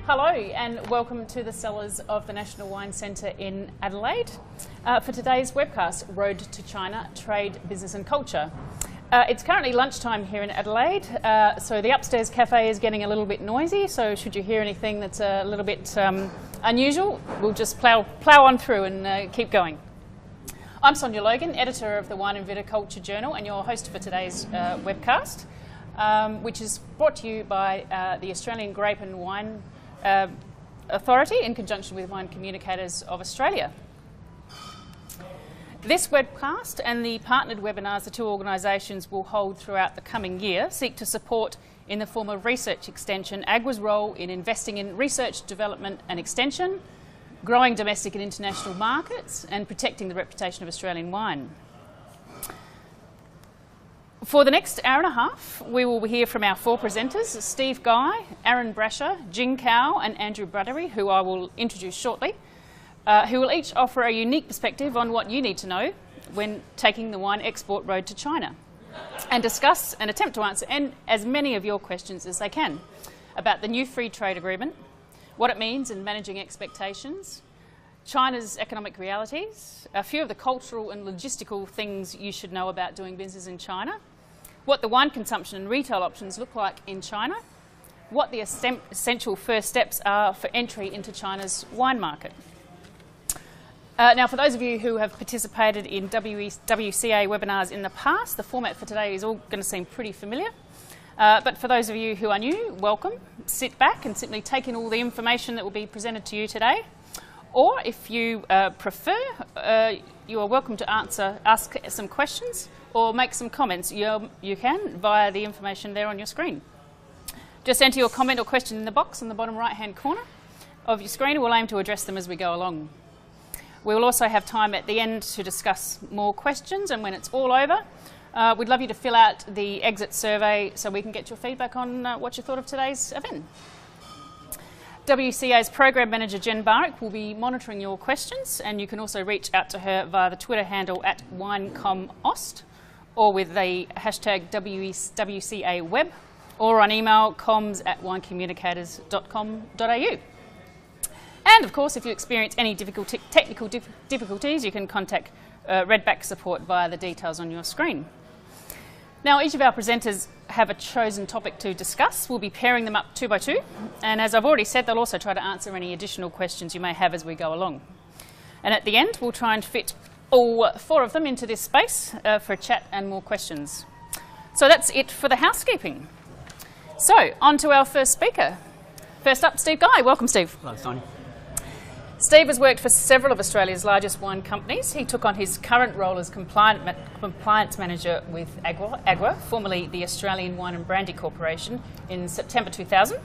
Hello and welcome to the cellars of the National Wine Centre in Adelaide for today's webcast, Road to China, Trade, Business and Culture. It's currently lunchtime here in Adelaide, so the upstairs cafe is getting a little bit noisy, so should you hear anything that's a little bit unusual, we'll just plough on through and keep going. I'm Sonia Logan, editor of the Wine and Viticulture Journal and your host for today's webcast, which is brought to you by the Australian Grape and Wine Authority in conjunction with Wine Communicators of Australia. This webcast and the partnered webinars the two organisations will hold throughout the coming year seek to support, in the form of research extension, AGWA's role in investing in research, development and extension, growing domestic and international markets and protecting the reputation of Australian wine. For the next hour and a half, we will hear from our four presenters, Steve Guy, Aaron Brasher, Jing Cao and Andrew Bruddery, who I will introduce shortly, who will each offer a unique perspective on what you need to know when taking the wine export road to China, and discuss and attempt to answer as many of your questions as they can about the new free trade agreement, what it means in managing expectations, China's economic realities, a few of the cultural and logistical things you should know about doing business in China, what the wine consumption and retail options look like in China, what the essential first steps are for entry into China's wine market. Now, for those of you who have participated in WCA webinars in the past, the format for today is all going to seem pretty familiar. But for those of you who are new, welcome. Sit back and simply take in all the information that will be presented to you today. Or if you prefer, you are welcome to ask some questions or make some comments. You can via the information there on your screen. Just enter your comment or question in the box in the bottom right-hand corner of your screen, and we'll aim to address them as we go along. We will also have time at the end to discuss more questions, and when it's all over, we'd love you to fill out the exit survey so we can get your feedback on what you thought of today's event. WCA's Program Manager Jen Barrick will be monitoring your questions, and you can also reach out to her via the Twitter handle @WinecomAust or with the hashtag WCAWeb or on email comms@winecommunicators.com.au. And of course, if you experience any technical difficulties, you can contact Redback support via the details on your screen. Now, each of our presenters have a chosen topic to discuss. We'll be pairing them up 2 by 2. And as I've already said, they'll also try to answer any additional questions you may have as we go along. And at the end, we'll try and fit all 4 of them into this space for a chat and more questions. So that's it for the housekeeping. So, on to our first speaker. First up, Steve Guy. Welcome, Steve. Hello, Sonia. Steve has worked for several of Australia's largest wine companies. He took on his current role as compliance manager with AGWA, formerly the Australian Wine and Brandy Corporation, in September 2000.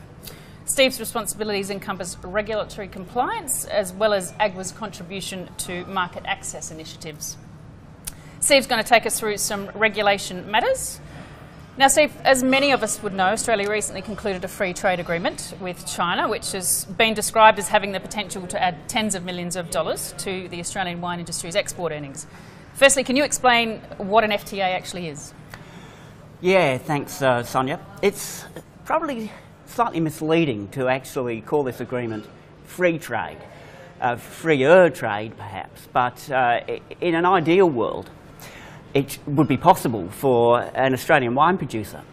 Steve's responsibilities encompass regulatory compliance as well as AGWA's contribution to market access initiatives. Steve's going to take us through some regulation matters. Now, Steve, as many of us would know, Australia recently concluded a free trade agreement with China, which has been described as having the potential to add tens of millions of dollars to the Australian wine industry's export earnings. Firstly, can you explain what an FTA actually is? Yeah, thanks, Sonia. It's probably slightly misleading to actually call this agreement free trade, freer trade perhaps, but in an ideal world, it would be possible for an Australian wine producer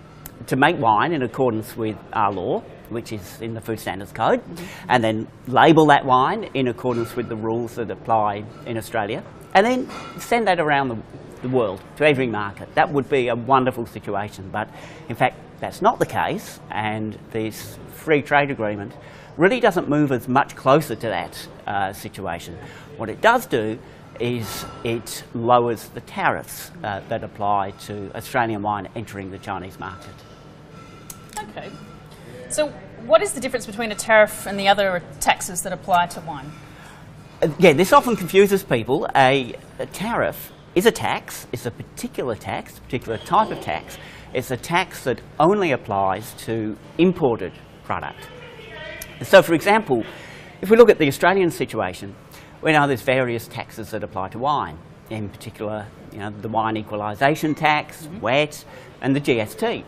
to make wine in accordance with our law, which is in the Food Standards Code, and then label that wine in accordance with the rules that apply in Australia, and then send that around the world to every market. That would be a wonderful situation, but in fact that's not the case, and this free trade agreement really doesn't move us much closer to that situation. What it does do is it lowers the tariffs that apply to Australian wine entering the Chinese market. Okay. So what is the difference between a tariff and the other taxes that apply to wine? Yeah, this often confuses people. A tariff is a tax. It's a particular tax, a particular type of tax. It's a tax that only applies to imported product. So, for example, if we look at the Australian situation, we know there's various taxes that apply to wine. In particular, the wine equalisation tax, WET, and the GST.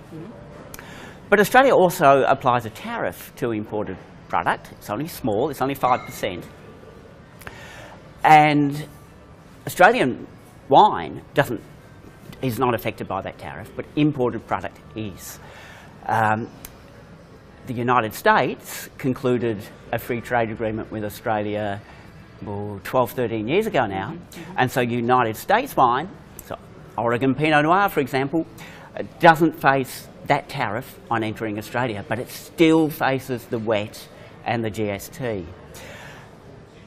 But Australia also applies a tariff to imported product. It's only small, it's only 5%. And Australian wine is not affected by that tariff, but imported product is. The United States concluded a free trade agreement with Australia 12, 13 years ago now, and so United States wine, so Oregon Pinot Noir for example, doesn't face that tariff on entering Australia, but it still faces the WET and the GST.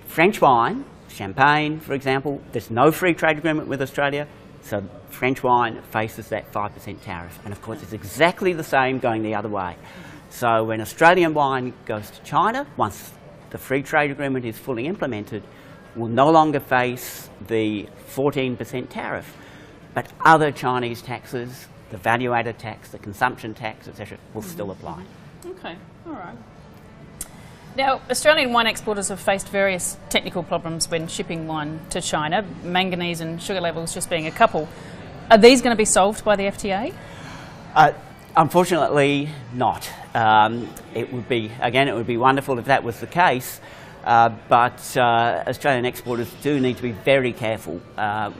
French wine, Champagne for example, there's no free trade agreement with Australia, so French wine faces that 5% tariff, and of course it's exactly the same going the other way. So when Australian wine goes to China, once the free trade agreement is fully implemented, will no longer face the 14% tariff, but other Chinese taxes, the value-added tax, the consumption tax, etc., will still apply. Okay, all right. Now, Australian wine exporters have faced various technical problems when shipping wine to China, manganese and sugar levels just being a couple. Are these going to be solved by the FTA? Unfortunately not. It would be wonderful if that was the case, but Australian exporters do need to be very careful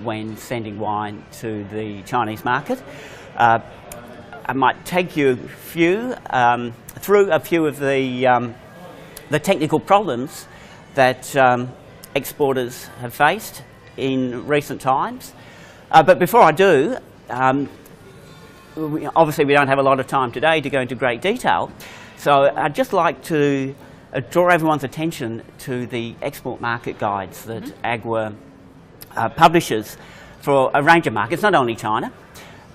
when sending wine to the Chinese market. I might take you through a few of the technical problems that exporters have faced in recent times. But before I do, obviously we don't have a lot of time today to go into great detail, so I'd just like to draw everyone's attention to the export market guides that AGWA publishes for a range of markets, not only China,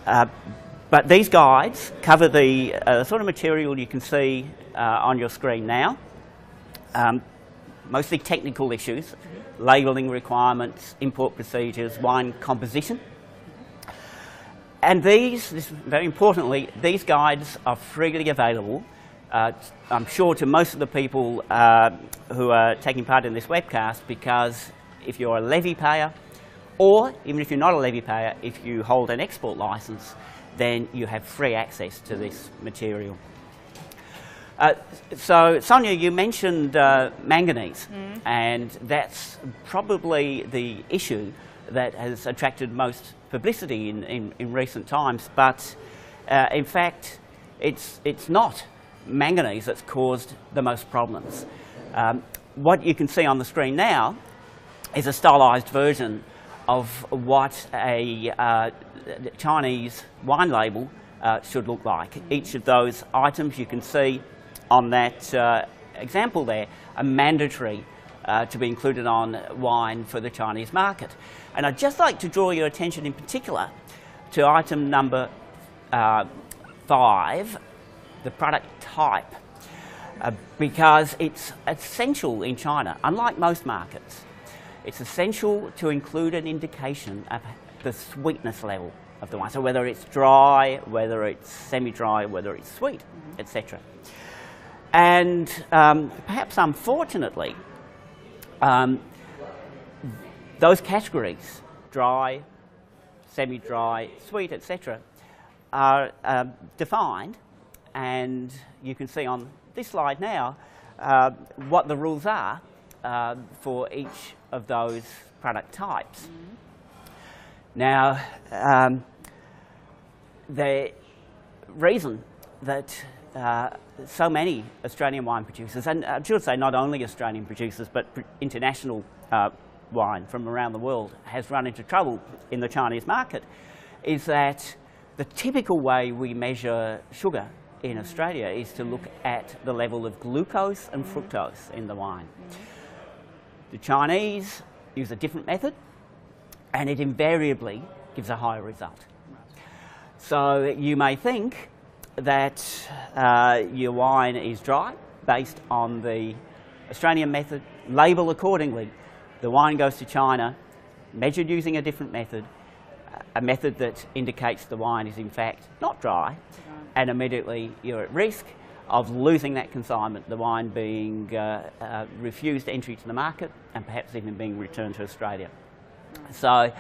but these guides cover the sort of material you can see on your screen now, mostly technical issues, labelling requirements, import procedures, wine composition. And very importantly, these guides are freely available, I'm sure, to most of the people who are taking part in this webcast, because if you're a levy payer, or even if you're not a levy payer, if you hold an export licence, then you have free access to this material. So, Sonia, you mentioned manganese, and that's probably the issue that has attracted most publicity in recent times, but in fact it's not manganese that's caused the most problems. What you can see on the screen now is a stylised version of what a Chinese wine label should look like. Each of those items you can see on that example there are mandatory to be included on wine for the Chinese market. And I'd just like to draw your attention in particular to item number 5, the product type, because it's essential in China. Unlike most markets, it's essential to include an indication of the sweetness level of the wine. So whether it's dry, whether it's semi-dry, whether it's sweet, etc. And perhaps unfortunately, those categories, dry, semi-dry, sweet, etc., are defined, and you can see on this slide now what the rules are for each of those product types. Now, the reason that so many Australian wine producers, and I should say not only Australian producers, but international wine from around the world, has run into trouble in the Chinese market, is that the typical way we measure sugar in Australia is to look at the level of glucose and fructose in the wine. The Chinese use a different method, and it invariably gives a higher result. So you may think that your wine is dry based on the Australian method, label accordingly. The wine goes to China, measured using a different method, a method that indicates the wine is in fact not dry, and immediately you're at risk of losing that consignment, the wine being refused entry to the market and perhaps even being returned to Australia. So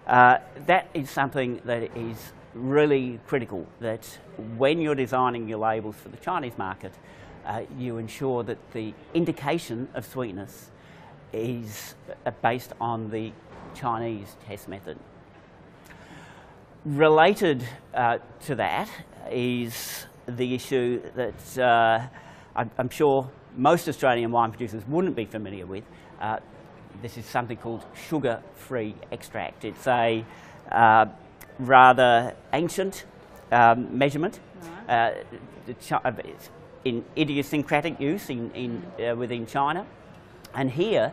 that is something that is really critical, that when you're designing your labels for the Chinese market, you ensure that the indication of sweetness is based on the Chinese test method. Related to that is the issue that I'm sure most Australian wine producers wouldn't be familiar with. This is something called sugar-free extract. It's a rather ancient measurement. It's in idiosyncratic use within China. And here,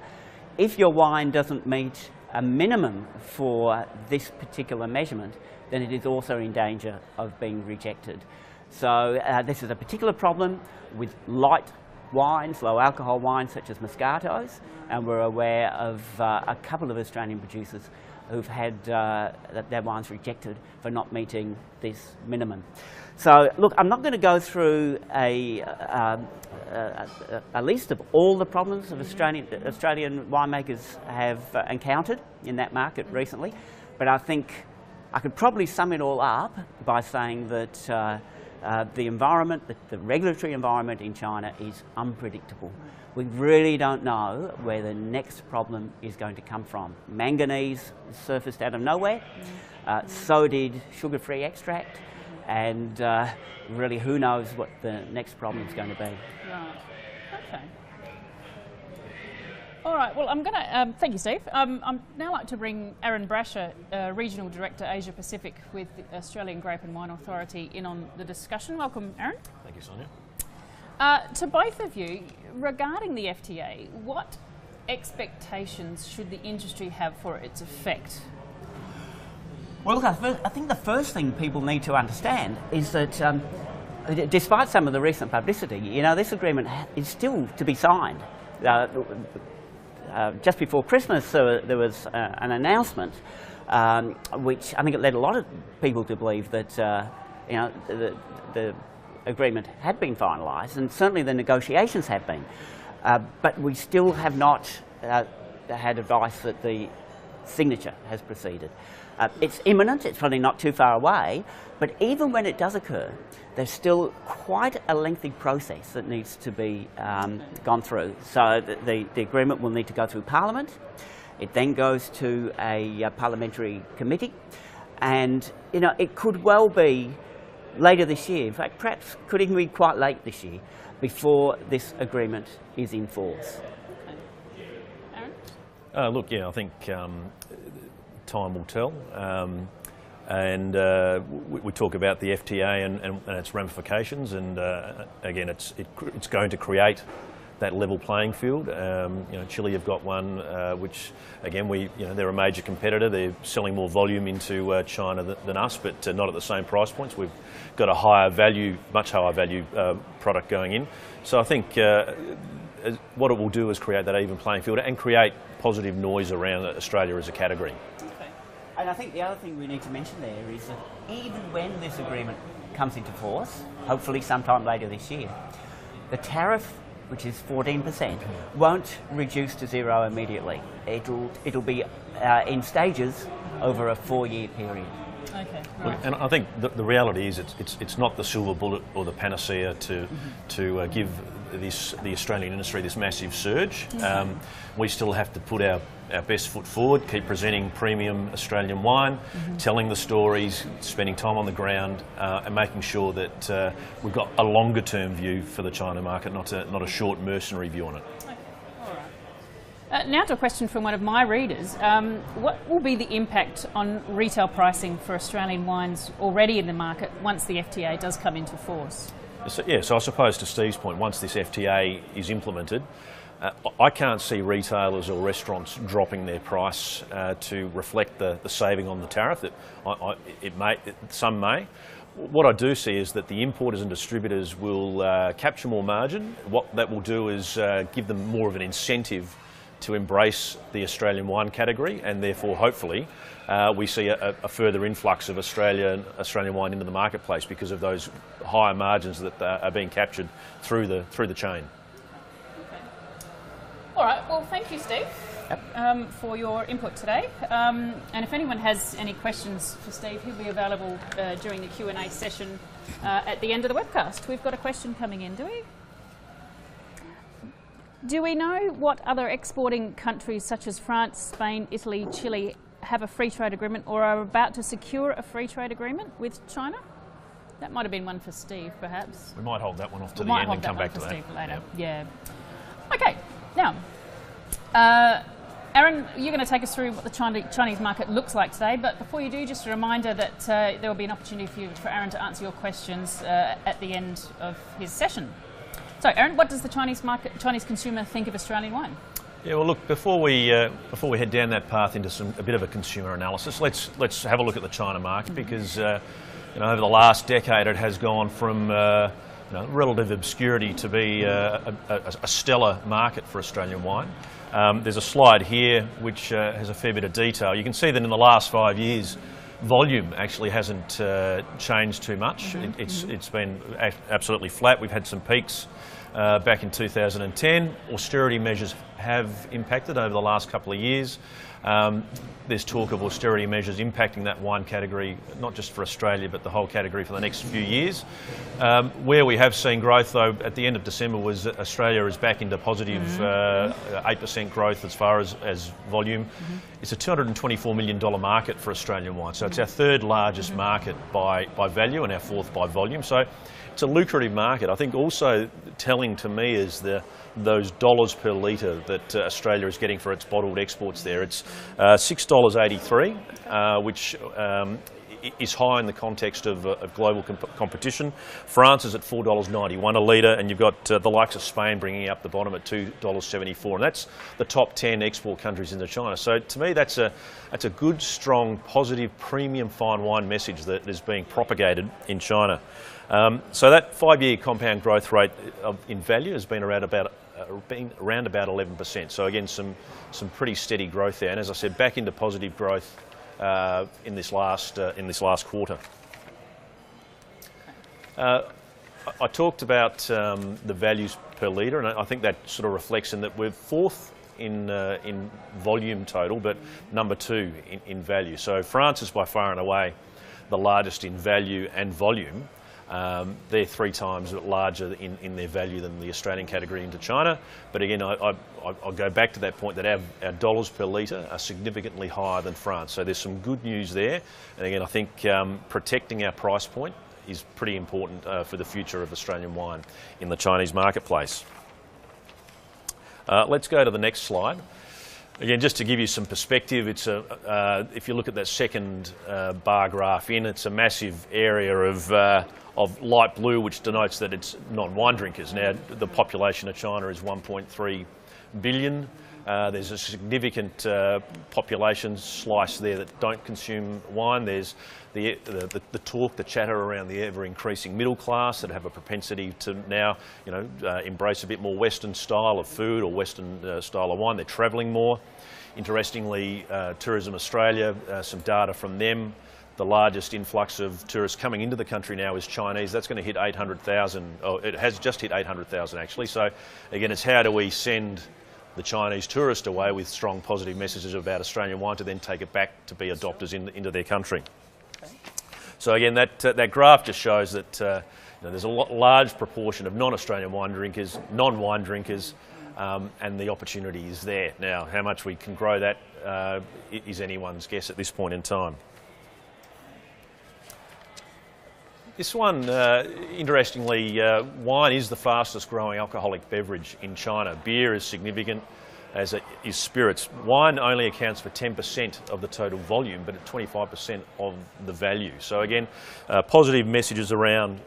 if your wine doesn't meet a minimum for this particular measurement, then it is also in danger of being rejected. So this is a particular problem with light wines, low alcohol wines such as Moscatos, and we're aware of a couple of Australian producers who've had their wines rejected for not meeting this minimum. So look, I'm not going to go through a list of all the problems of Australian winemakers have encountered in that market recently, but I think I could probably sum it all up by saying that the environment, the regulatory environment in China is unpredictable. We really don't know where the next problem is going to come from. Manganese surfaced out of nowhere, so did sugar-free extract, and really who knows what the next problem is going to be. Right, okay. All right, well, I'm going to, thank you, Steve. I'd now like to bring Aaron Brasher, Regional Director, Asia Pacific with the Australian Grape and Wine Authority, in on the discussion. Welcome, Aaron. Thank you, Sonia. To both of you, regarding the FTA, what expectations should the industry have for its effect? Well, look, I think the first thing people need to understand is that despite some of the recent publicity, you know, this agreement is still to be signed. Just before Christmas, there was an announcement, which I think it led a lot of people to believe that you know, the agreement had been finalised, and certainly the negotiations have been. But we still have not had advice that the signature has proceeded. It's imminent, it's probably not too far away, but even when it does occur, there's still quite a lengthy process that needs to be gone through. So the agreement will need to go through Parliament. It then goes to a parliamentary committee, and you know, it could well be later this year, in fact perhaps could even be quite late this year, before this agreement is in force. Aaron? Look, yeah, I think time will tell. We talk about the FTA and its ramifications, and again, it's going to create that level playing field. You know, Chile have got one, which again, they're a major competitor. They're selling more volume into China than us, but not at the same price points. We've got a higher value, much higher value product going in. So I think what it will do is create that even playing field and create positive noise around Australia as a category. And I think the other thing we need to mention there is that even when this agreement comes into force, hopefully sometime later this year, the tariff, which is 14%, won't reduce to zero immediately. It'll be in stages over a 4-year period. Okay. Right. And I think the reality is it's not the silver bullet or the panacea to give the Australian industry this massive surge. We still have to put our best foot forward, keep presenting premium Australian wine, telling the stories, spending time on the ground, and making sure that we've got a longer term view for the China market, not a short mercenary view on it. Okay. All right. Now to a question from one of my readers. What will be the impact on retail pricing for Australian wines already in the market once the FTA does come into force? So I suppose to Steve's point, once this FTA is implemented, I can't see retailers or restaurants dropping their price to reflect the saving on the tariff. Some may. What I do see is that the importers and distributors will capture more margin. What that will do is give them more of an incentive to embrace the Australian wine category, and therefore hopefully we see a further influx of Australian wine into the marketplace because of those higher margins that are being captured through the chain. All right, well, thank you, Steve, for your input today. And if anyone has any questions for Steve, he'll be available during the Q&A session at the end of the webcast. We've got a question coming in, do we? Do we know what other exporting countries such as France, Spain, Italy, Chile have a free trade agreement or are about to secure a free trade agreement with China? That might have been one for Steve, perhaps. We might hold that one off to the end and come back to that. Steve later. Yeah. Okay. Now, Aaron, you're going to take us through what the Chinese market looks like today, but before you do, just a reminder that there will be an opportunity for Aaron to answer your questions at the end of his session. So, Aaron, what does the Chinese consumer think of Australian wine? Yeah, well, look, before we head down that path into a bit of a consumer analysis, let's have a look at the China market because over the last decade it has gone from relative obscurity to be a stellar market for Australian wine. There's a slide here which has a fair bit of detail. You can see that in the last 5 years, volume actually hasn't changed too much. It's been absolutely flat. We've had some peaks back in 2010. Austerity measures have impacted over the last couple of years. There's talk of austerity measures impacting that wine category, not just for Australia, but the whole category for the next few years. Where we have seen growth, though, at the end of December was Australia is back into positive 8% growth as far as volume. It's a $224 million market for Australian wine, so it's our third largest market by value and our fourth by volume. So it's a lucrative market. I think also telling to me is those dollars per litre that Australia is getting for its bottled exports there. It's $6.83, which is high in the context of global competition. France is at $4.91 a litre, and you've got the likes of Spain bringing up the bottom at $2.74, and that's the top 10 export countries into China. So to me, that's a good, strong, positive, premium fine wine message that is being propagated in China. So that 5-year compound growth rate in value has been around about 11%. So again, some pretty steady growth there. And as I said, back into positive growth in this last quarter. I talked about the values per litre, and I think that sort of reflects in that we're fourth in volume total, but number 2 in value. So France is by far and away the largest in value and volume. They're 3 times larger in their value than the Australian category into China. But again, I'll go back to that point that our dollars per litre are significantly higher than France. So there's some good news there. And again, I think protecting our price point is pretty important for the future of Australian wine in the Chinese marketplace. Let's go to the next slide. Again, just to give you some perspective, it's if you look at that second bar graph it's a massive area of light blue, which denotes that it's non-wine drinkers. Now, the population of China is 1.3 billion. There's a significant population slice there that don't consume wine. There's the talk, the chatter around the ever-increasing middle class that have a propensity to now, embrace a bit more Western style of food or Western style of wine. They're travelling more. Interestingly, Tourism Australia, some data from them. The largest influx of tourists coming into the country now is Chinese. That's going to hit 800,000. Oh, it has just hit 800,000 actually. So again, it's how do we send the Chinese tourist away with strong positive messages about Australian wine to then take it back to be adopters into their country. Okay. So again, that graph just shows that there's a large proportion of non-Australian wine drinkers, non-wine drinkers, and the opportunity is there. Now, how much we can grow that is anyone's guess at this point in time. This one, interestingly, wine is the fastest growing alcoholic beverage in China. Beer is significant, as is spirits. Wine only accounts for 10% of the total volume, but at 25% of the value. So again, positive messages around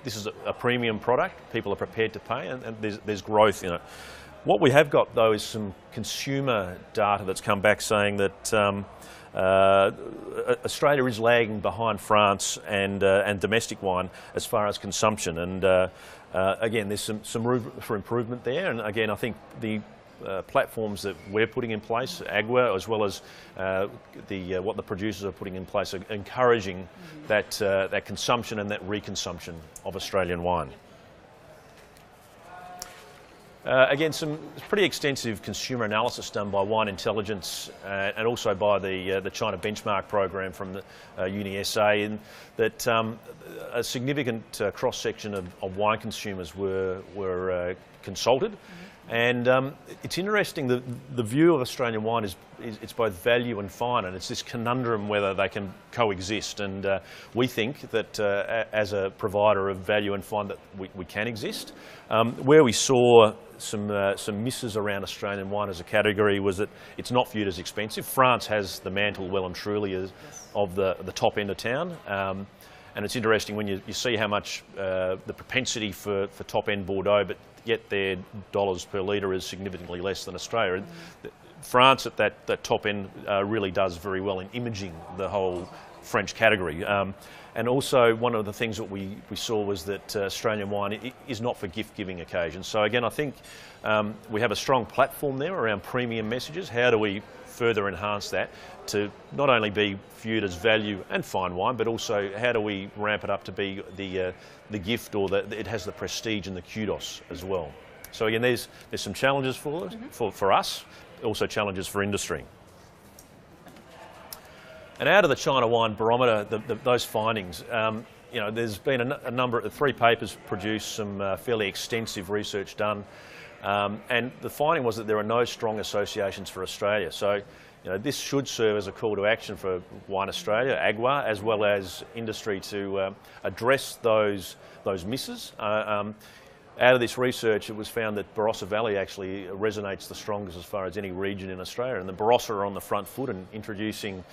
this is a premium product. People are prepared to pay, and there's growth in it. What we have got, though, is some consumer data that's come back saying that Australia is lagging behind France and domestic wine as far as consumption, and again, there's some room for improvement there. And again, I think the platforms that we're putting in place, AGWA, as well as what the producers are putting in place, are encouraging that consumption and that reconsumption of Australian wine. Again, some pretty extensive consumer analysis done by Wine Intelligence and also by the China Benchmark program from the UniSA, and that a significant cross-section of wine consumers were consulted. And it's interesting, the view of Australian wine is it's both value and fine, and it's this conundrum whether they can coexist. And we think that as a provider of value and fine that we can exist. Where we saw some misses around Australian wine as a category was that it's not viewed as expensive. France has the mantle well and truly of the top end of town. And it's interesting when you see how much the propensity for top end Bordeaux, but yet their dollars per litre is significantly less than Australia. France at that top end really does very well in imaging the whole French category. And also one of the things that we saw was that Australian wine is not for gift-giving occasions. So again, I think we have a strong platform there around premium messages. How do we further enhance that to not only be viewed as value and fine wine, but also how do we ramp it up to be the gift, or it has the prestige and the kudos as well. So again, there's some challenges for us, also challenges for industry. And out of the China Wine Barometer, those findings, you know, there's been a number of 3 papers produced, some fairly extensive research done, and the finding was that there are no strong associations for Australia. So, you know, this should serve as a call to action for Wine Australia, AGWA, as well as industry to address those misses. Out of this research, it was found that Barossa Valley actually resonates the strongest as far as any region in Australia, and the Barossa are on the front foot in introducing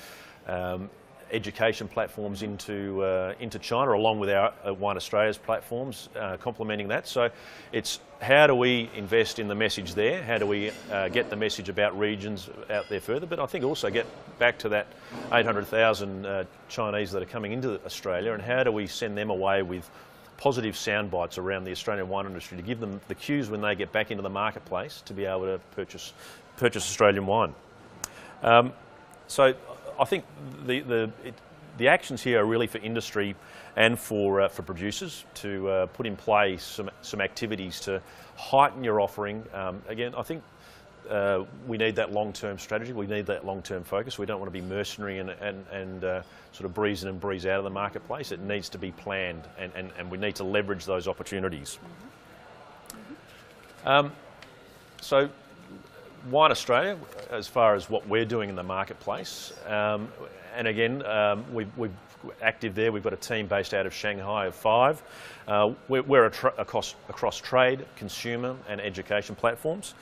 education platforms into China, along with our Wine Australia's platforms, complementing that. So it's how do we invest in the message there? How do we get the message about regions out there further? But I think also get back to that 800,000 Chinese that are coming into Australia, and how do we send them away with positive sound bites around the Australian wine industry to give them the cues when they get back into the marketplace to be able to purchase Australian wine. So I think the actions here are really for industry and for producers to put in place some activities to heighten your offering. Again, I think we need that long-term strategy. We need that long-term focus. We don't want to be mercenary and sort of breeze in and breeze out of the marketplace. It needs to be planned, and we need to leverage those opportunities. So Wine Australia, as far as what we're doing in the marketplace, and again, we're active there. We've got a team based out of Shanghai of 5. We're across trade, consumer and education platforms.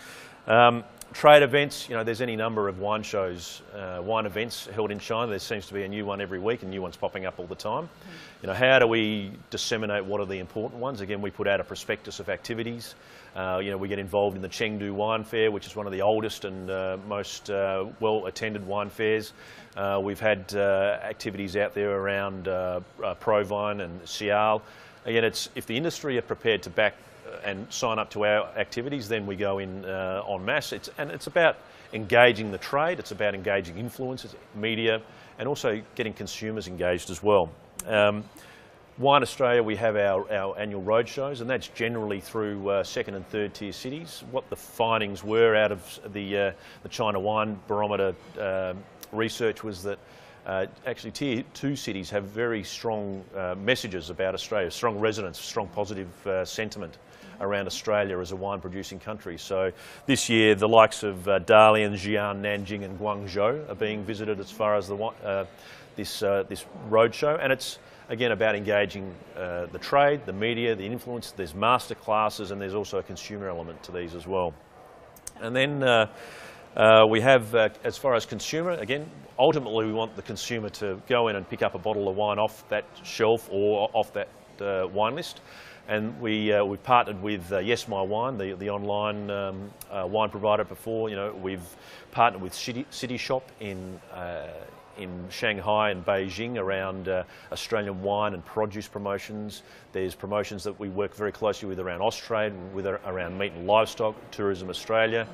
Trade events, you know, there's any number of wine shows, wine events held in China. There seems to be a new one every week and new ones popping up all the time. You know, how do we disseminate what are the important ones? Again, we put out a prospectus of activities. You know, we get involved in the Chengdu Wine Fair, which is one of the oldest and most well-attended wine fairs. We've had activities out there around Provine and Sial. Again, if the industry are prepared to back and sign up to our activities, then we go in en masse. It's about engaging the trade, it's about engaging influencers, media, and also getting consumers engaged as well. Wine Australia, we have our annual road shows, and that's generally through second and third tier cities. What the findings were out of the China Wine Barometer research was that actually tier 2 cities have very strong messages about Australia, strong resonance, strong positive sentiment around Australia as a wine producing country. So this year the likes of Dalian, Xi'an, Nanjing and Guangzhou are being visited as far as this roadshow, and it's again about engaging the trade, the media, the influence. There's master classes, and there's also a consumer element to these as well. And then we have, as far as consumer, again, ultimately we want the consumer to go in and pick up a bottle of wine off that shelf or off that wine list. And we've partnered with Yes My Wine, the online wine provider before. You know, we've partnered with City Shop in Shanghai and Beijing around Australian wine and produce promotions. There's promotions that we work very closely with around Austrade, around meat and livestock, Tourism Australia.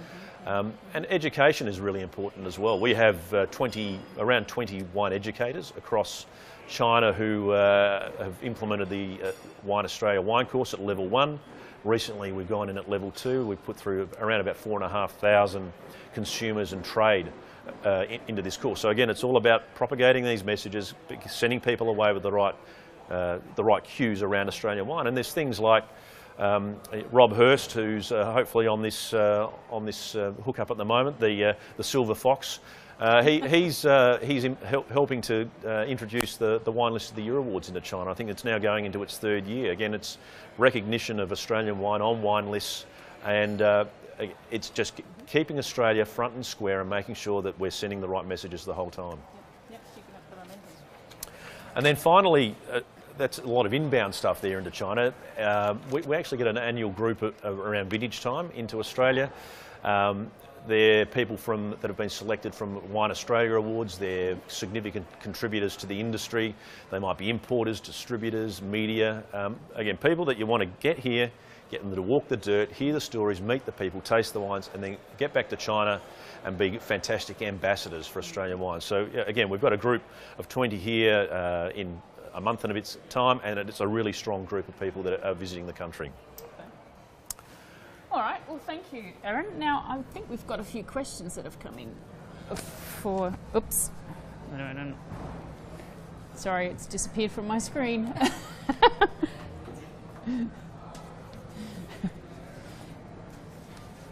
And education is really important as well. We have around 20 wine educators across China who have implemented the Wine Australia wine course at level 1. Recently we've gone in at level 2. We've put through around about 4,500 consumers and trade into this course. So again, it's all about propagating these messages, sending people away with the right cues around Australian wine. And there's things like Rob Hurst, who's hopefully on this hookup at the moment, the Silver Fox. He's helping to introduce the Wine List of the Year Awards into China. I think it's now going into its 3rd year. Again, it's recognition of Australian wine on wine lists, and it's just keeping Australia front and square and making sure that we're sending the right messages the whole time. Yep, keeping up the momentum. And then finally, that's a lot of inbound stuff there into China. We actually get an annual group around vintage time into Australia. They're people that have been selected from Wine Australia Awards. They're significant contributors to the industry. They might be importers, distributors, media. Again, people that you want to get here, get them to walk the dirt, hear the stories, meet the people, taste the wines, and then get back to China and be fantastic ambassadors for Australian wines. So again, we've got a group of 20 here in a month and a bit's time, and it's a really strong group of people that are visiting the country. All right, well, thank you, Aaron. Now, I think we've got a few questions that have come in for... Oops. No. Sorry, it's disappeared from my screen.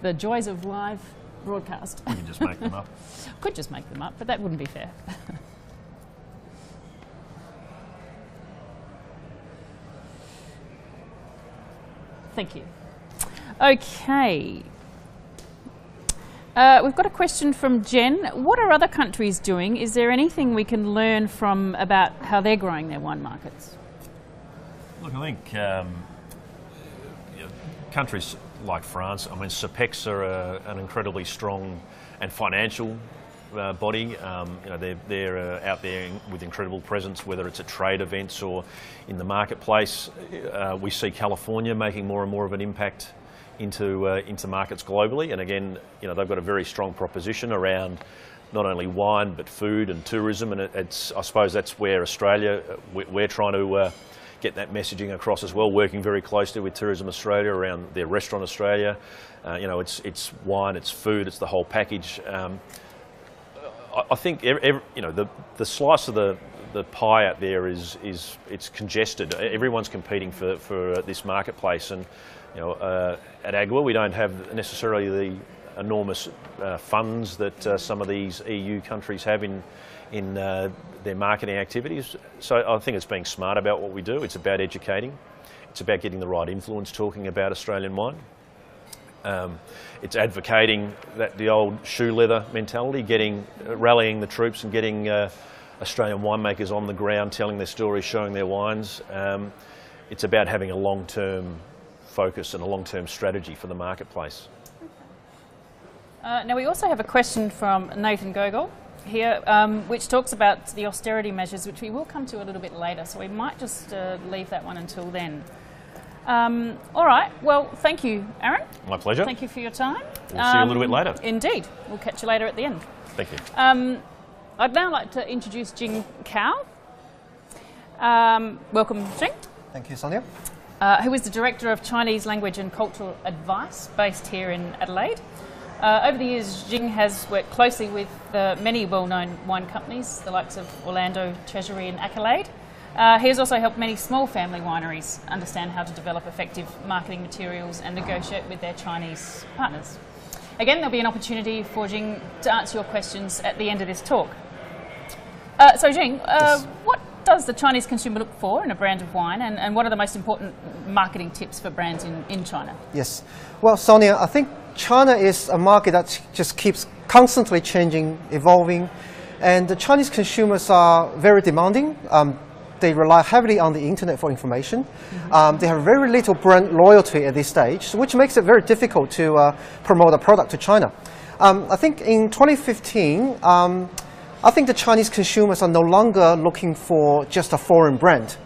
The joys of live broadcast. You can just make them up. Could just make them up, but that wouldn't be fair. Thank you. Okay. We've got a question from Jen. What are other countries doing? Is there anything we can learn from about how they're growing their wine markets? Look, I think countries like France, I mean, CEPEX are an incredibly strong and financial body. They're out there with incredible presence, whether it's at trade events or in the marketplace. We see California making more and more of an impact into markets globally, and again, they've got a very strong proposition around not only wine but food and tourism, and I suppose that's where Australia, we're trying to get that messaging across as well, working very closely with Tourism Australia around their Restaurant Australia. It's wine, it's food, it's the whole package. I think the slice of the pie out there it's congested. Everyone's competing for this marketplace, and at Agua we don't have necessarily the enormous funds that some of these EU countries have in their marketing activities. So I think it's being smart about what we do. It's about educating. It's about getting the right influence talking about Australian wine. It's advocating the old shoe leather mentality, rallying the troops and getting Australian winemakers on the ground, telling their stories, showing their wines. It's about having a long-term focus and a long-term strategy for the marketplace. Now we also have a question from Nathan Gogol here, which talks about the austerity measures, which we will come to a little bit later, so we might just leave that one until then. All right, well, thank you, Aaron. My pleasure. Thank you for your time. We'll see you a little bit later. Indeed. We'll catch you later at the end. Thank you. I'd now like to introduce Jing Cao. Welcome, Jing. Thank you, Sonia. Who is the Director of Chinese Language and Cultural Advice based here in Adelaide. Over the years, Jing has worked closely with many well-known wine companies, the likes of Orlando, Treasury and Accolade. He has also helped many small family wineries understand how to develop effective marketing materials and negotiate with their Chinese partners. Again, there'll be an opportunity for Jing to answer your questions at the end of this talk. So Jing, Yes. What does the Chinese consumer look for in a brand of wine, and what are the most important marketing tips for brands in China? Yes. Well, Sonia, I think China is a market that just keeps constantly changing, evolving, and the Chinese consumers are very demanding. They rely heavily on the internet for information. Mm-hmm. They have very little brand loyalty at this stage, which makes it very difficult to promote a product to China. I think in 2015, I think the Chinese consumers are no longer looking for just a foreign brand.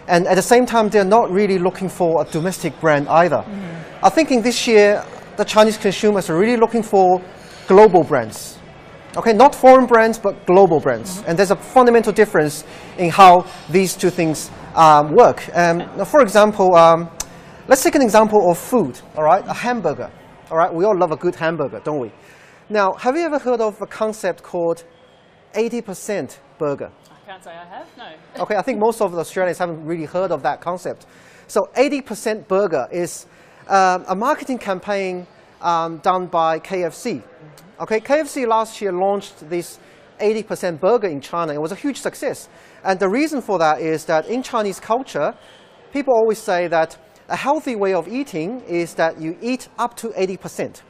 And at the same time, they're not really looking for a domestic brand either. Mm-hmm. I think in this year, the Chinese consumers are really looking for global brands. Okay, not foreign brands, but global brands. Mm-hmm. And there's a fundamental difference in how these two things work. For example, let's take an example of food, all right? A hamburger, all right? We all love a good hamburger, don't we? Now, have you ever heard of a concept called 80% burger? can't say I have, no. Okay, I think most of the Australians haven't really heard of that concept. So 80% Burger is a marketing campaign done by KFC. Okay, KFC last year launched this 80% Burger in China. It was a huge success. And the reason for that is that in Chinese culture, people always say that a healthy way of eating is that you eat up to 80%. Okay.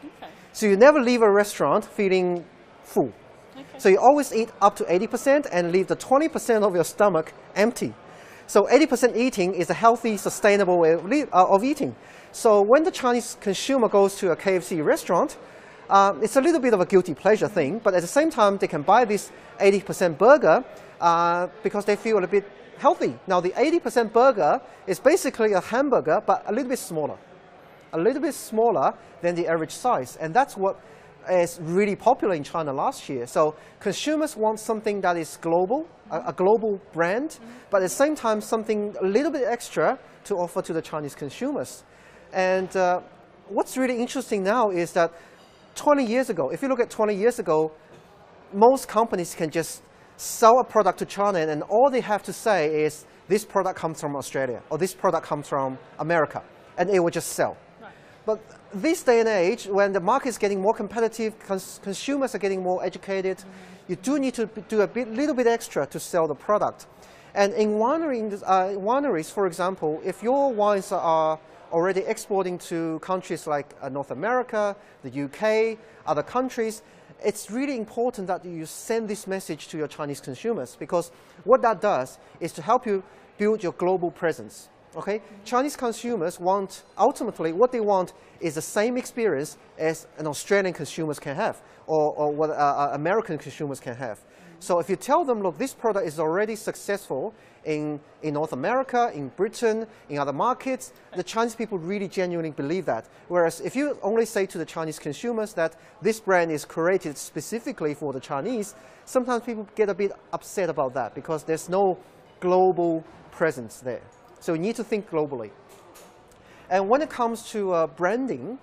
So you never leave a restaurant feeling full. Okay. So you always eat up to 80% and leave the 20% of your stomach empty. So 80% eating is a healthy, sustainable way of eating. So when the Chinese consumer goes to a KFC restaurant, it's a little bit of a guilty pleasure thing, but at the same time, they can buy this 80% burger because they feel a bit healthy. Now, the 80% burger is basically a hamburger, but a little bit smaller. A little bit smaller than the average size. And that's what is really popular in China last year. So consumers want something that is global, a global brand, but at the same time, something a little bit extra to offer to the Chinese consumers. And what's really interesting now is that 20 years ago, if you look at 20 years ago, most companies can just sell a product to China and all they have to say is this product comes from Australia or this product comes from America, and it will just sell. Right. But this day and age, when the market is getting more competitive, consumers are getting more educated, you do need to do a little bit extra to sell the product. And in wineries, for example, if your wines are already exporting to countries like North America, the UK, other countries, it's really important that you send this message to your Chinese consumers, because what that does is to help you build your global presence. Okay? Chinese consumers want, ultimately, what they want is the same experience as an Australian consumers can have, or what American consumers can have. So if you tell them, look, this product is already successful in North America, in Britain, in other markets, the Chinese people really genuinely believe that. Whereas if you only say to the Chinese consumers that this brand is created specifically for the Chinese, sometimes people get a bit upset about that because there's no global presence there. So you need to think globally. And when it comes to branding,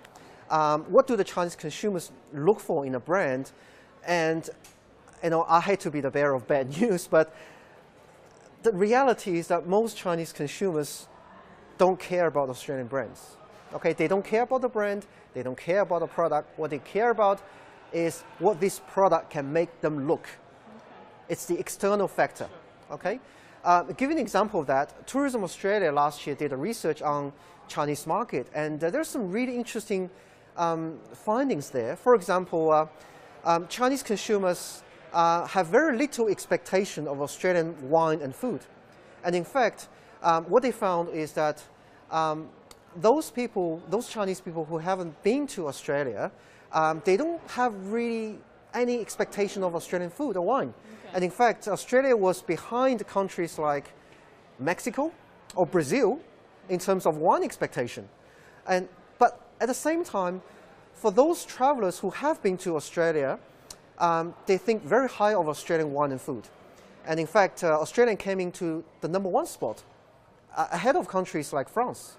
what do the Chinese consumers look for in a brand? And I hate to be the bearer of bad news, but the reality is that most Chinese consumers don't care about Australian brands. Okay, they don't care about the brand, they don't care about the product. What they care about is what this product can make them look. It's the external factor. Okay, give you an example of that. Tourism Australia last year did a research on Chinese market, and there's some really interesting findings there. For example, Chinese consumers have very little expectation of Australian wine and food. And in fact, what they found is that those Chinese people who haven't been to Australia, they don't have really any expectation of Australian food or wine. Okay. And in fact, Australia was behind countries like Mexico or Brazil in terms of wine expectation. But at the same time, for those travelers who have been to Australia, they think very high of Australian wine and food. And in fact, Australia came into the #1 spot, ahead of countries like France.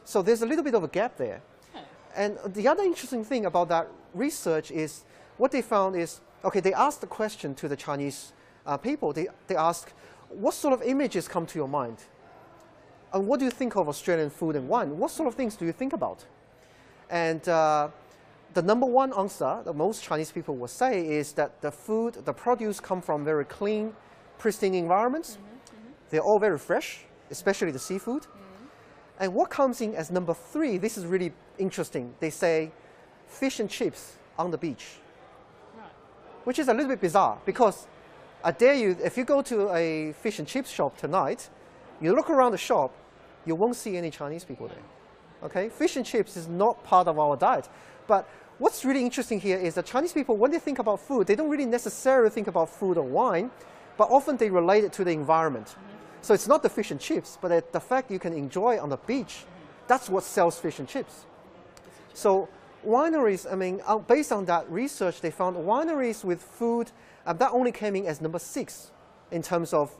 So there's a little bit of a gap there. And the other interesting thing about that research is what they found is, okay, they asked the question to the Chinese people. They asked, what sort of images come to your mind? And what do you think of Australian food and wine? What sort of things do you think about? And the #1 answer that most Chinese people will say is that the food, the produce come from very clean, pristine environments. They're all very fresh, especially the seafood. And what comes in as #3, this is really interesting. They say fish and chips on the beach, which is a little bit bizarre because I dare you, if you go to a fish and chips shop tonight, you look around the shop, you won't see any Chinese people there. Okay, fish and chips is not part of our diet. But what's really interesting here is that Chinese people, when they think about food, they don't really necessarily think about food or wine, but often they relate it to the environment. So it's not the fish and chips, but the fact you can enjoy on the beach, that's what sells fish and chips. So wineries, I mean, based on that research, they found wineries with food, that only came in as #6 in terms of,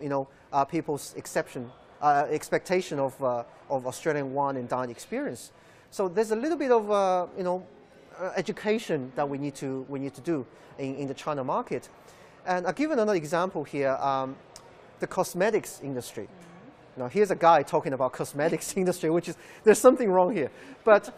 people's expectation of Australian wine and dine experience. So there's a little bit of, education that we need to do in the China market. And I'll give another example here. the cosmetics industry. Now, here's a guy talking about cosmetics industry, which is, there's something wrong here. But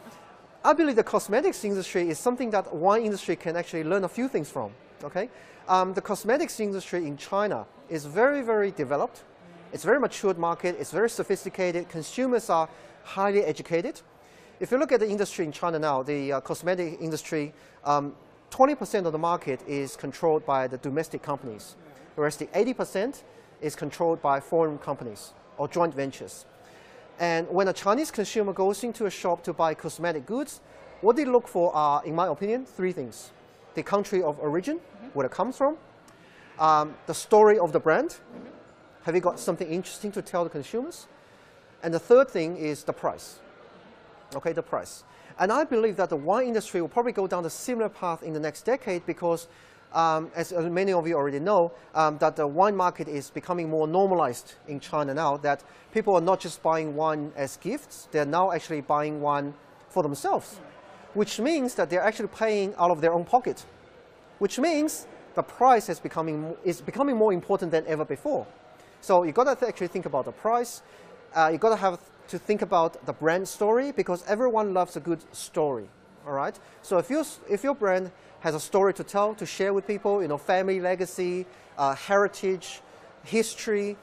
I believe the cosmetics industry is something that wine industry can actually learn a few things from, okay? The cosmetics industry in China is very, very developed. It's a very matured market. It's very sophisticated. Consumers are highly educated. If you look at the industry in China now, the cosmetic industry, 20% of the market is controlled by the domestic companies, whereas the 80% is controlled by foreign companies or joint ventures. And when a Chinese consumer goes into a shop to buy cosmetic goods, what they look for are, in my opinion, three things. The country of origin, where it comes from, the story of the brand, have you got something interesting to tell the consumers? And the third thing is the price, okay, the price. And I believe that the wine industry will probably go down a similar path in the next decade because, as many of you already know, that the wine market is becoming more normalized in China now, that people are not just buying wine as gifts, they're now actually buying wine for themselves, which means that they're actually paying out of their own pocket, which means the price is becoming more important than ever before. So you've got to actually think about the price. You've got to have to think about the brand story because everyone loves a good story, all right? So if your brand has a story to tell, to share with people, you know, family legacy, heritage, history,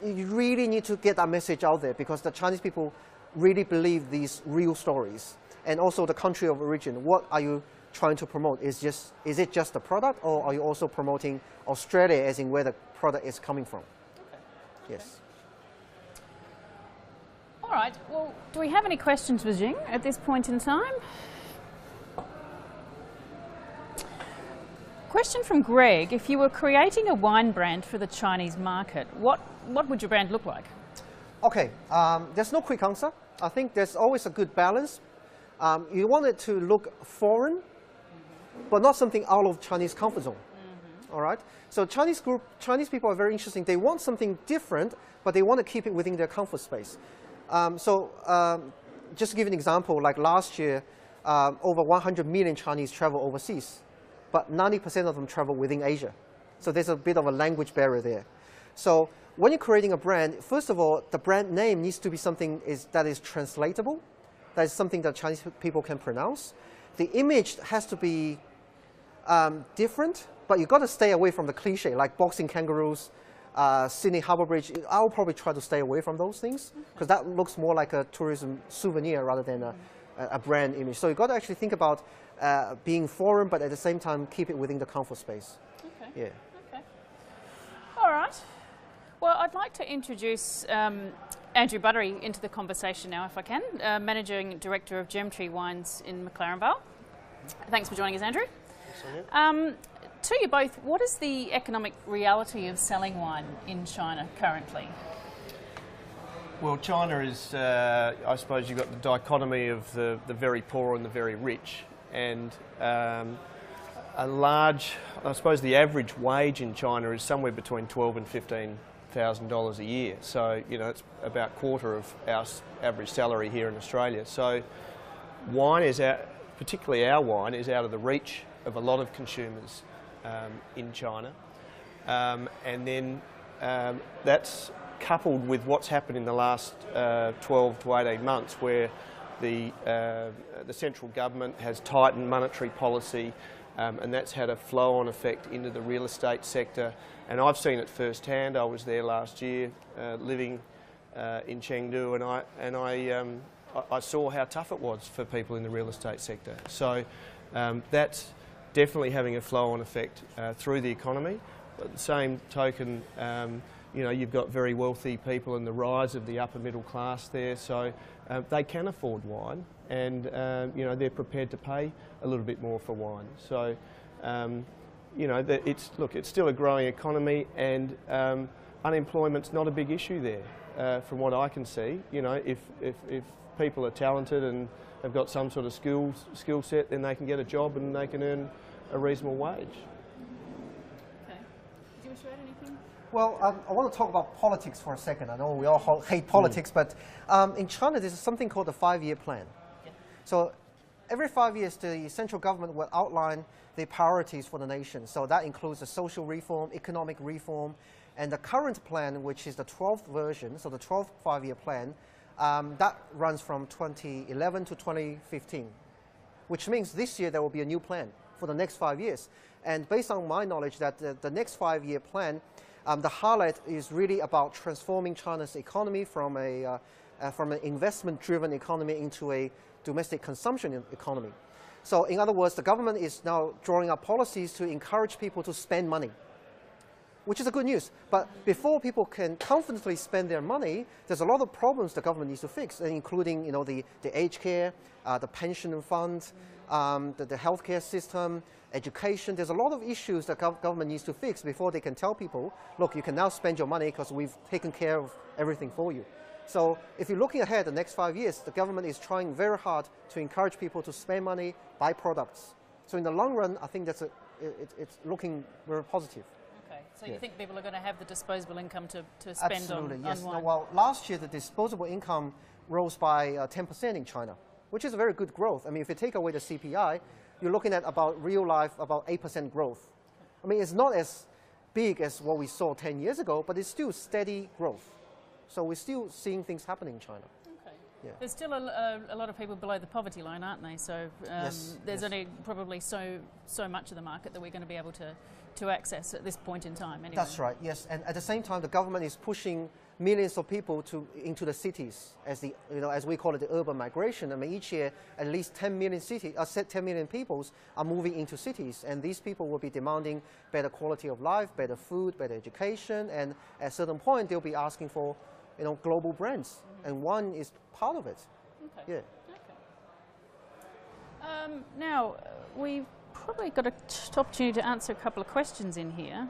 you really need to get that message out there because the Chinese people really believe these real stories. And also the country of origin, what are you trying to promote? Is it just the product or are you also promoting Australia as in where the product is coming from? Okay. Yes. All right, well, do we have any questions for Jing at this point in time? Question from Greg. If you were creating a wine brand for the Chinese market, what would your brand look like? Okay, there's no quick answer. I think there's always a good balance. You want it to look foreign, but not something out of Chinese comfort zone. All right? So Chinese people are very interesting. They want something different, but they want to keep it within their comfort space. Just to give an example, like last year, over 100 million Chinese travel overseas, but 90% of them travel within Asia. So there's a bit of a language barrier there. So when you're creating a brand, first of all, the brand name needs to be something that is translatable. That is something that Chinese people can pronounce. The image has to be different, but you've got to stay away from the cliche, like boxing kangaroos, Sydney Harbour Bridge. I'll probably try to stay away from those things because that looks more like a tourism souvenir rather than a brand image. So you've got to actually think about being foreign, but at the same time keep it within the comfort space. Okay. Yeah. Okay. All right. Well, I'd like to introduce Andrew Buttery into the conversation now, if I can, Managing Director of Gemtree Wines in McLaren Vale. Thanks for joining us, Andrew. To you both, what is the economic reality of selling wine in China currently? Well, China is, I suppose you've got the dichotomy of the very poor and the very rich, and I suppose the average wage in China is somewhere between $12,000 and $15,000 a year. So, you know, it's about a quarter of our average salary here in Australia. So wine is out, particularly our wine, is out of the reach of a lot of consumers in China. And then that's coupled with what's happened in the last 12 to 18 months where the central government has tightened monetary policy, and that's had a flow-on effect into the real estate sector. And I've seen it firsthand. I was there last year living in Chengdu, and I saw how tough it was for people in the real estate sector. So that's definitely having a flow-on effect through the economy. But at the same token, you know, you've got very wealthy people and the rise of the upper middle class there, so they can afford wine, and you know, they're prepared to pay a little bit more for wine. So you know, it's still a growing economy, and unemployment's not a big issue there, from what I can see. You know, if people are talented and have got some sort of skill set, then they can get a job and they can earn a reasonable wage. Okay. Do you want to add anything? Well, I want to talk about politics for a second. I know we all hate politics, but in China there's something called the 5-year plan. Yeah. So every 5 years the central government will outline the priorities for the nation. So that includes the social reform, economic reform, And the current plan, which is the 12th version, so the 12th five-year plan, that runs from 2011 to 2015, which means this year there will be a new plan for the next 5 years. And based on my knowledge that the next five-year plan, the highlight is really about transforming China's economy from an investment-driven economy into a domestic consumption economy. So in other words, the government is now drawing up policies to encourage people to spend money, which is a good news. But before people can confidently spend their money, there's a lot of problems the government needs to fix, including the aged care, the pension fund, the healthcare system, education. There's a lot of issues that government needs to fix before they can tell people, look, you can now spend your money because we've taken care of everything for you. So if you're looking ahead the next 5 years, the government is trying very hard to encourage people to spend money, buy products. So in the long run, I think it's looking very positive. Okay, so you think people are going to have the disposable income to spend Absolutely, on yes. wine? Well, last year the disposable income rose by 10% in China, which is a very good growth. I mean, if you take away the CPI, you're looking at about real life, about 8% growth. I mean, it's not as big as what we saw 10 years ago, but it's still steady growth. So we're still seeing things happening in China. Okay. Yeah. There's still a lot of people below the poverty line, aren't they? So there's only probably so much of the market that we're going to be able to access at this point in time. Anyway. That's right. Yes, and at the same time, the government is pushing millions of people into the cities as as we call it, the urban migration. I mean, each year at least 10 million people are moving into cities, and these people will be demanding better quality of life, better food, better education, and at a certain point they'll be asking for global brands, and wine is part of it. Okay. Yeah. Okay. Now, we've probably got an opportunity to answer a couple of questions in here.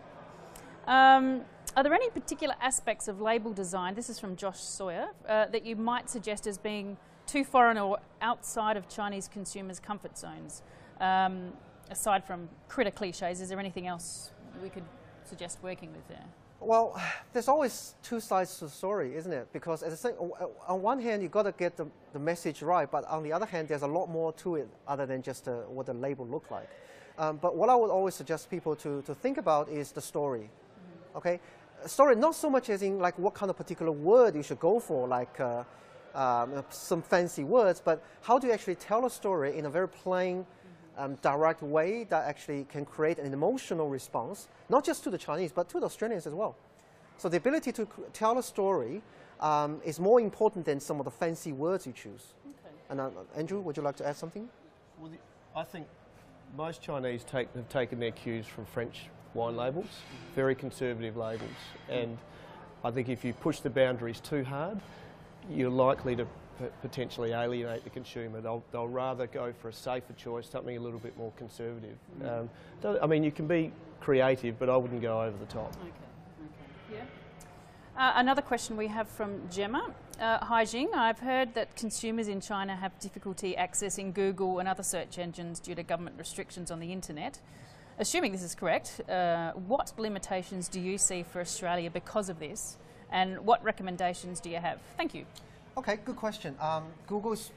Are there any particular aspects of label design, this is from Josh Sawyer, that you might suggest as being too foreign or outside of Chinese consumers' comfort zones? Aside from critter cliches, is there anything else we could suggest working with there? Well, there's always two sides to the story, isn't it? Because on one hand, you've got to get the message right, but on the other hand, there's a lot more to it other than just what the label looks like. But what I would always suggest people to think about is the story. Okay, story not so much as in like what kind of particular word you should go for, like some fancy words, but how do you actually tell a story in a very plain, direct way that actually can create an emotional response, not just to the Chinese, but to the Australians as well. So the ability to tell a story is more important than some of the fancy words you choose. Okay. And Andrew, would you like to add something? Well, I think most Chinese have taken their cues from French wine labels, very conservative labels, and I think if you push the boundaries too hard, you're likely to potentially alienate the consumer. They'll rather go for a safer choice, something a little bit more conservative. I mean, you can be creative, but I wouldn't go over the top. Okay. Yeah. Another question we have from Gemma. Hi Jing, I've heard that consumers in China have difficulty accessing Google and other search engines due to government restrictions on the internet. Assuming this is correct, what limitations do you see for Australia because of this, and what recommendations do you have? Thank you. Okay, good question. Google is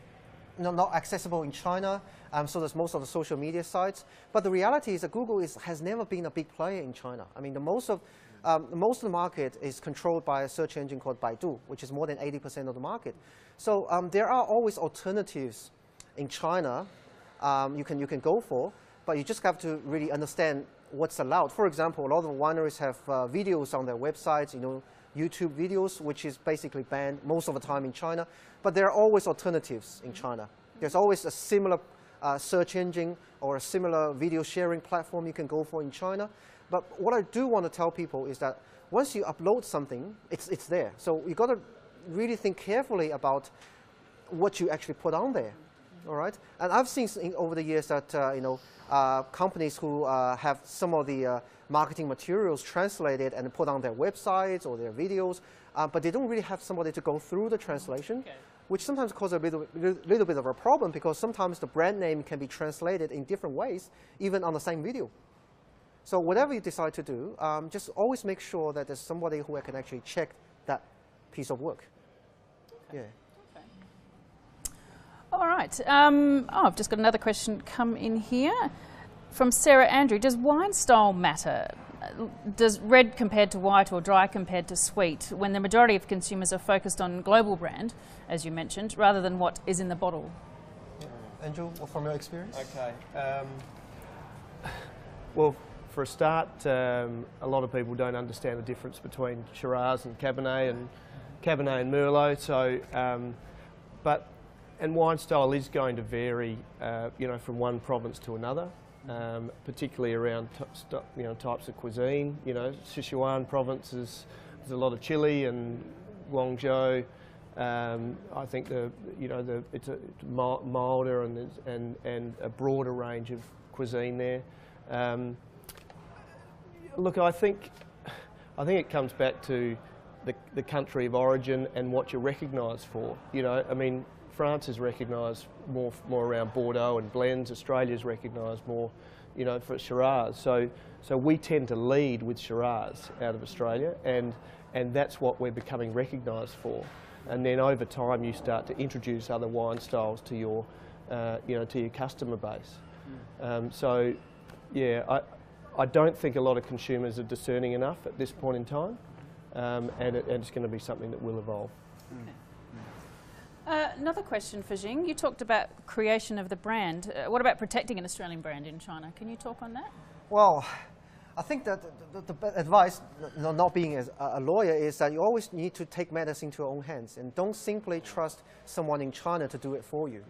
not accessible in China, so there's most of the social media sites. But the reality is that Google has never been a big player in China. I mean, most of the market is controlled by a search engine called Baidu, which is more than 80% of the market. So there are always alternatives in China you can go for, but you just have to really understand what's allowed. For example, a lot of wineries have videos on their websites, YouTube videos, which is basically banned most of the time in China. But there are always alternatives in China. There's always a similar search engine or a similar video sharing platform you can go for in China. But what I do want to tell people is that once you upload something, it's there. So you've got to really think carefully about what you actually put on there. All right, and I've seen over the years that companies who have some of the marketing materials translated and put on their websites or their videos, but they don't really have somebody to go through the translation, which sometimes causes a little bit of a problem because sometimes the brand name can be translated in different ways, even on the same video. So whatever you decide to do, just always make sure that there's somebody who can actually check that piece of work. Okay. Yeah. All right. I've just got another question come in here from Sarah Andrew. Does wine style matter? does red compared to white or dry compared to sweet, when the majority of consumers are focused on global brand, as you mentioned, rather than what is in the bottle? Andrew, from your experience? Okay. Well, for a start, a lot of people don't understand the difference between Shiraz and Cabernet and Merlot. So, and wine style is going to vary, from one province to another, particularly around types of cuisine. Sichuan province there's a lot of chili, and Guangzhou, I think it's milder and a broader range of cuisine there. Look, I think it comes back to the country of origin and what you're recognised for. France is recognised more around Bordeaux and blends. Australia's recognised more, for Shiraz. So we tend to lead with Shiraz out of Australia, and that's what we're becoming recognised for. And then over time, you start to introduce other wine styles to your, to your customer base. I don't think a lot of consumers are discerning enough at this point in time, and it's going to be something that will evolve. Another question for Jing. You talked about creation of the brand. What about protecting an Australian brand in China? Can you talk on that? Well, I think that the advice, not being a lawyer, is that you always need to take matters into your own hands and don't simply trust someone in China to do it for you,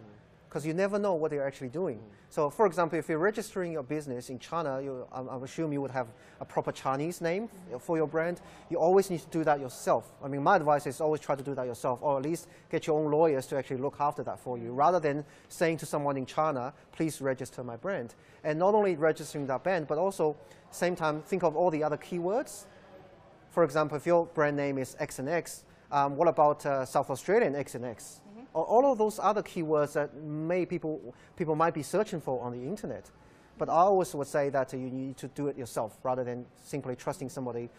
because you never know what they're actually doing. So, for example, if you're registering your business in China, I assume you would have a proper Chinese name for your brand. You always need to do that yourself. I mean, my advice is always try to do that yourself, or at least get your own lawyers to actually look after that for you, rather than saying to someone in China, please register my brand. And not only registering that brand, but also, same time, think of all the other keywords. For example, if your brand name is X and X, what about South Australian X and X? All of those other keywords that people might be searching for on the internet. But I always would say that you need to do it yourself rather than simply trusting somebody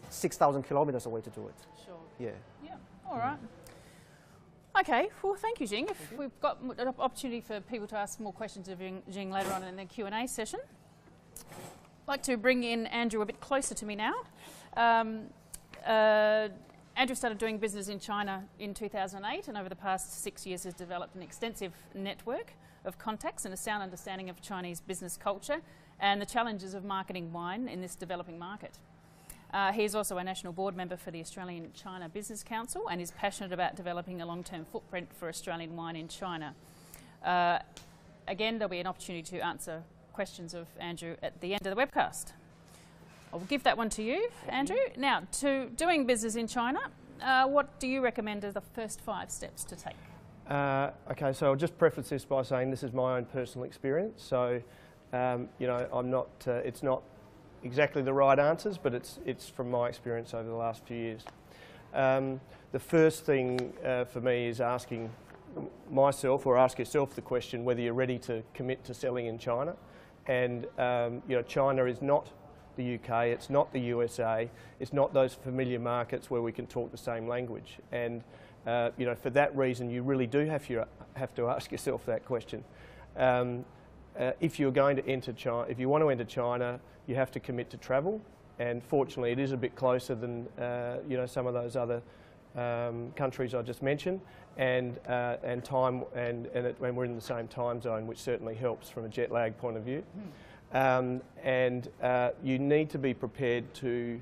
6,000 kilometers away to do it. Sure. Yeah. Yeah. All right. Okay. Well, thank you, Jing. If we've got an opportunity for people to ask more questions of Jing later on in the Q&A session. I'd like to bring in Andrew a bit closer to me now. Andrew started doing business in China in 2008, and over the past 6 years has developed an extensive network of contacts and a sound understanding of Chinese business culture and the challenges of marketing wine in this developing market. He is also a national board member for the Australian China Business Council and is passionate about developing a long-term footprint for Australian wine in China. Again, there'll be an opportunity to answer questions of Andrew at the end of the webcast. I'll give that one to you, Andrew. Now, to doing business in China, what do you recommend are the first 5 steps to take? Okay, so I'll just preface this by saying this is my own personal experience. So, I'm not. It's not exactly the right answers, but it's from my experience over the last few years. The first thing for me is asking myself, or ask yourself the question whether you're ready to commit to selling in China. And China is not the UK, it's not the USA, it's not those familiar markets where we can talk the same language. And for that reason, you really do have to ask yourself that question. If you're going to enter China, if you want to enter China, you have to commit to travel. And fortunately, it is a bit closer than some of those other countries I just mentioned, and time, and we're in the same time zone, which certainly helps from a jet lag point of view. You need to be prepared to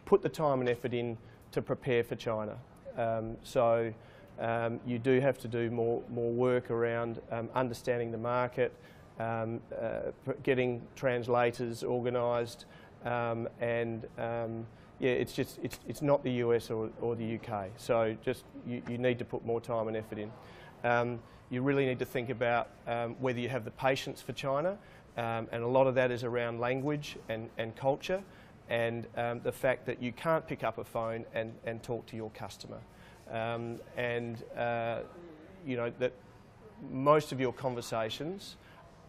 put the time and effort in to prepare for China. You do have to do more work around understanding the market, getting translators organised, it's not the US or the UK. So just you need to put more time and effort in. You really need to think about whether you have the patience for China. And a lot of that is around language and culture, and the fact that you can't pick up a phone and talk to your customer. That most of your conversations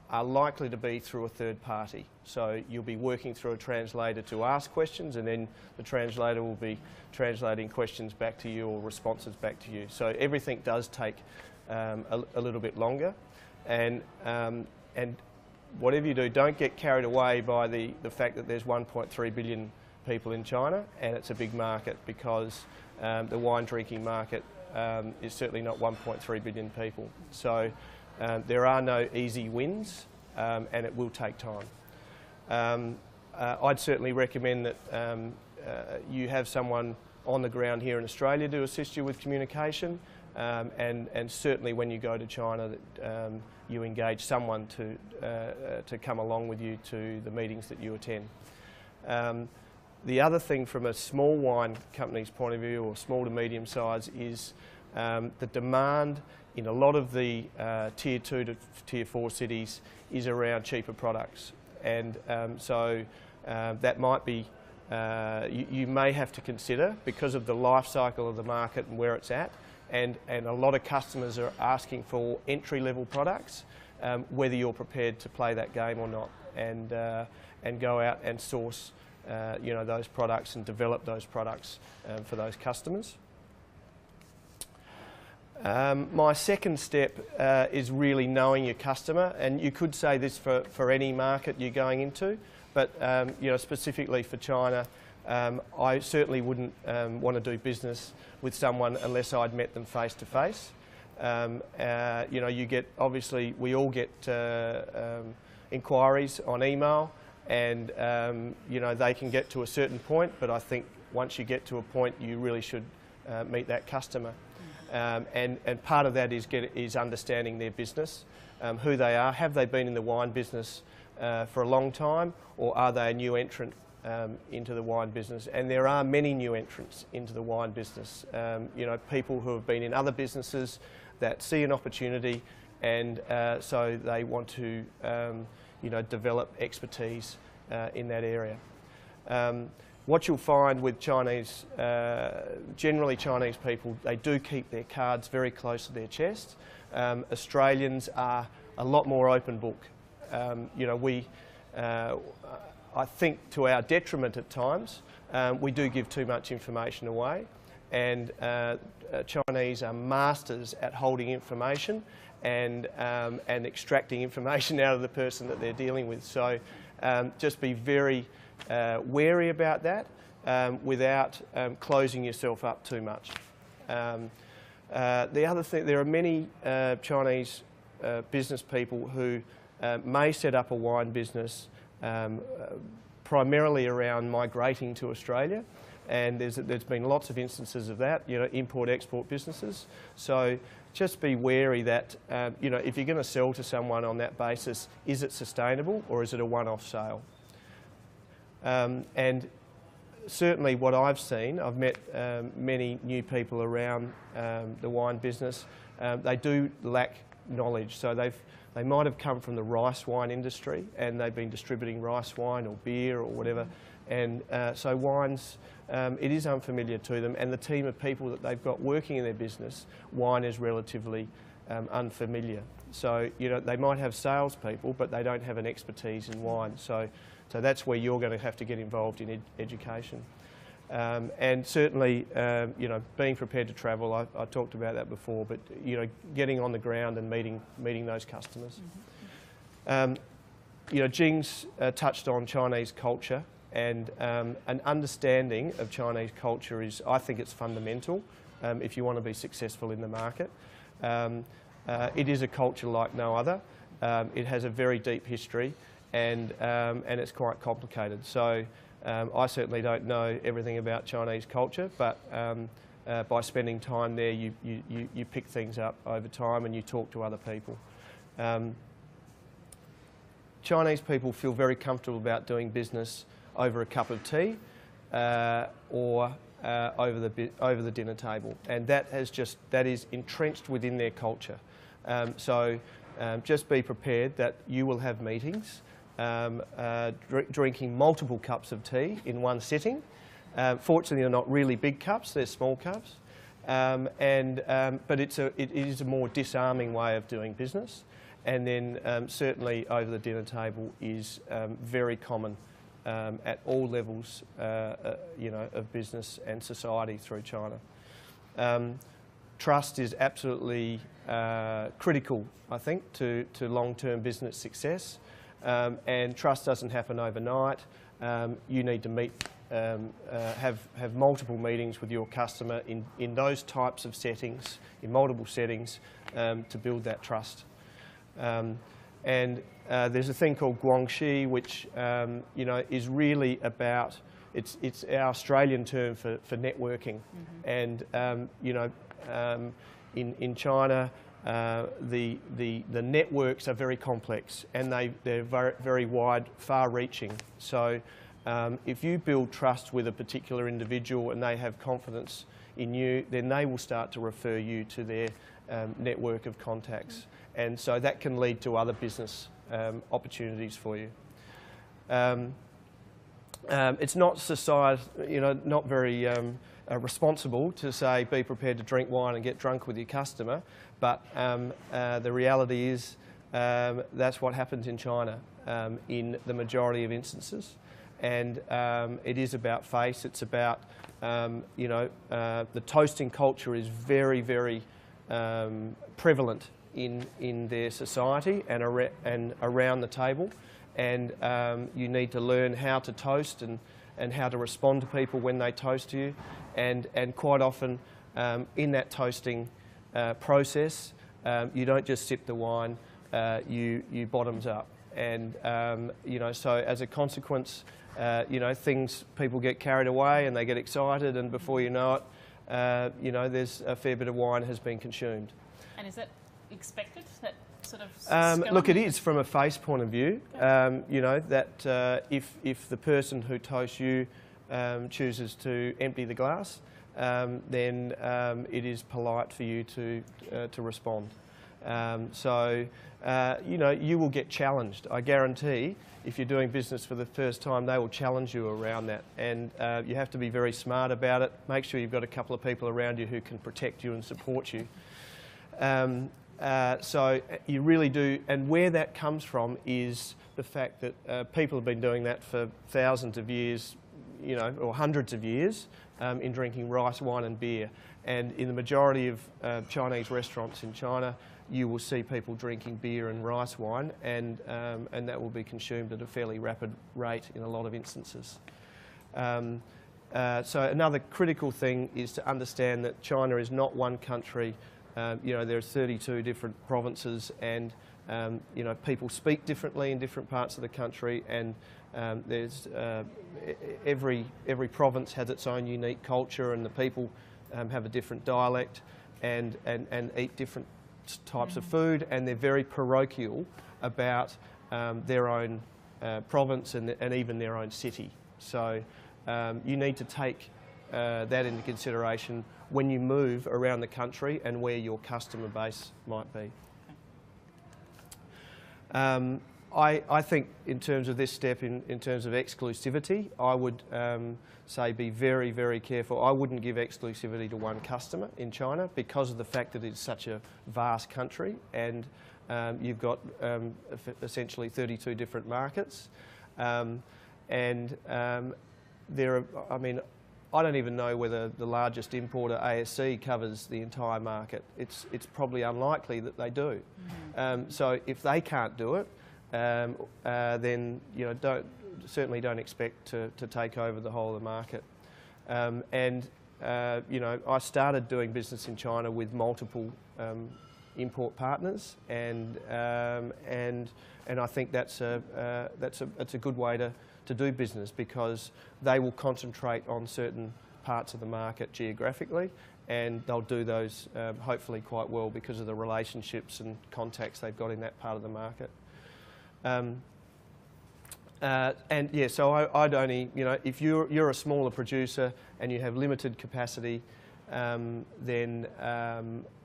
are likely to be through a third party. So you'll be working through a translator to ask questions, and then the translator will be translating questions back to you or responses back to you. So everything does take a little bit longer, and whatever you do, don't get carried away by the fact that there's 1.3 billion people in China and it's a big market, because the wine drinking market is certainly not 1.3 billion people. So there are no easy wins, and it will take time. I'd certainly recommend that you have someone on the ground here in Australia to assist you with communication, and certainly when you go to China that you engage someone to come along with you to the meetings that you attend. The other thing from a small wine company's point of view, or small to medium size, is the demand in a lot of the tier 2 to tier 4 cities is around cheaper products, and so that might be, you may have to consider, because of the life cycle of the market and where it's at, and a lot of customers are asking for entry-level products, whether you're prepared to play that game or not, and go out and source those products and develop those products for those customers. My second step is really knowing your customer, and you could say this for any market you're going into, but specifically for China, I certainly wouldn't want to do business with someone unless I'd met them face to face. You get, obviously we all get inquiries on email, and they can get to a certain point, but I think once you get to a point you really should meet that customer. And part of that is understanding their business, who they are. Have they been in the wine business for a long time, or are they a new entrant into the wine business? And there are many new entrants into the wine business. People who have been in other businesses that see an opportunity, and so they want to develop expertise in that area. What you'll find with Chinese, generally Chinese people, they do keep their cards very close to their chest. Australians are a lot more open book. I think to our detriment at times, we do give too much information away, and Chinese are masters at holding information and extracting information out of the person that they're dealing with. So just be very wary about that without closing yourself up too much. The other thing, there are many Chinese business people who may set up a wine business primarily around migrating to Australia, and there's been lots of instances of that, import-export businesses. So just be wary that, if you're going to sell to someone on that basis, is it sustainable or is it a one-off sale? And certainly what I've seen, I've met many new people around the wine business. They do lack knowledge, so they might have come from the rice wine industry and they've been distributing rice wine or beer or whatever, and so wines, it is unfamiliar to them, and the team of people that they've got working in their business, wine is relatively unfamiliar. So they might have salespeople, but they don't have an expertise in wine. So that's where you're going to have to get involved in education. And certainly, being prepared to travel, I talked about that before, but getting on the ground and meeting those customers. Jing's touched on Chinese culture, and an understanding of Chinese culture is, I think it's fundamental if you want to be successful in the market. It is a culture like no other. It has a very deep history, and it's quite complicated. So I certainly don't know everything about Chinese culture, but by spending time there, you pick things up over time and you talk to other people. Chinese people feel very comfortable about doing business over a cup of tea or over the dinner table, and that is entrenched within their culture. So just be prepared that you will have meetings drinking multiple cups of tea in one sitting. Fortunately, they're not really big cups; they're small cups, but it is a more disarming way of doing business. And then certainly over the dinner table is very common at all levels, of business and society through China. Trust is absolutely critical, I think, to long-term business success. and trust doesn't happen overnight. You need to meet, have multiple meetings with your customer in those types of settings, in multiple settings, to build that trust. There's a thing called guangxi, which you know, is really about, it's our Australian term for networking. And you know, in China, the networks are very complex, and they're very wide, far-reaching. So if you build trust with a particular individual and they have confidence in you, then they will start to refer you to their network of contacts, and so that can lead to other business opportunities for you. It's not you know, not very responsible to say be prepared to drink wine and get drunk with your customer, but the reality is that's what happens in China in the majority of instances, and it is about face. It's about you know, the toasting culture is very, very prevalent in their society and around the table. And you need to learn how to toast and how to respond to people when they toast to you. And quite often in that toasting process, you don't just sip the wine, you bottoms up. And you know, so as a consequence, you know, people get carried away and they get excited, and before you know it, you know, there's a fair bit of wine has been consumed. And is that expected? That sort of look, it is from a face point of view. You know, that if the person who toasts you chooses to empty the glass, then it is polite for you to respond. So you know, you will get challenged. I guarantee, if you're doing business for the first time, they will challenge you around that, and you have to be very smart about it. Make sure you've got a couple of people around you who can protect you and support you. So you really do, and where that comes from is the fact that people have been doing that for thousands of years, you know, or hundreds of years, in drinking rice, wine and beer. And in the majority of Chinese restaurants in China, you will see people drinking beer and rice wine, and that will be consumed at a fairly rapid rate in a lot of instances. So another critical thing is to understand that China is not one country. You know, there are 32 different provinces, and you know, people speak differently in different parts of the country, and there's every province has its own unique culture, and the people have a different dialect and eat different types of food, and they're very parochial about their own province and even their own city. So you need to take that into consideration when you move around the country and where your customer base might be. I think in terms of this step, in terms of exclusivity, I would say be very, very careful. I wouldn't give exclusivity to one customer in China because of the fact that it's such a vast country, and you've got essentially 32 different markets. There are, I mean, I don't even know whether the largest importer, ASC, covers the entire market. It's probably unlikely that they do. So if they can't do it, then you know, certainly don't expect to take over the whole of the market. You know, I started doing business in China with multiple import partners, and I think that's a good way to do business, because they will concentrate on certain parts of the market geographically, and they'll do those hopefully quite well because of the relationships and contacts they've got in that part of the market. And yeah, so I'd only, you know, if you're a smaller producer and you have limited capacity, then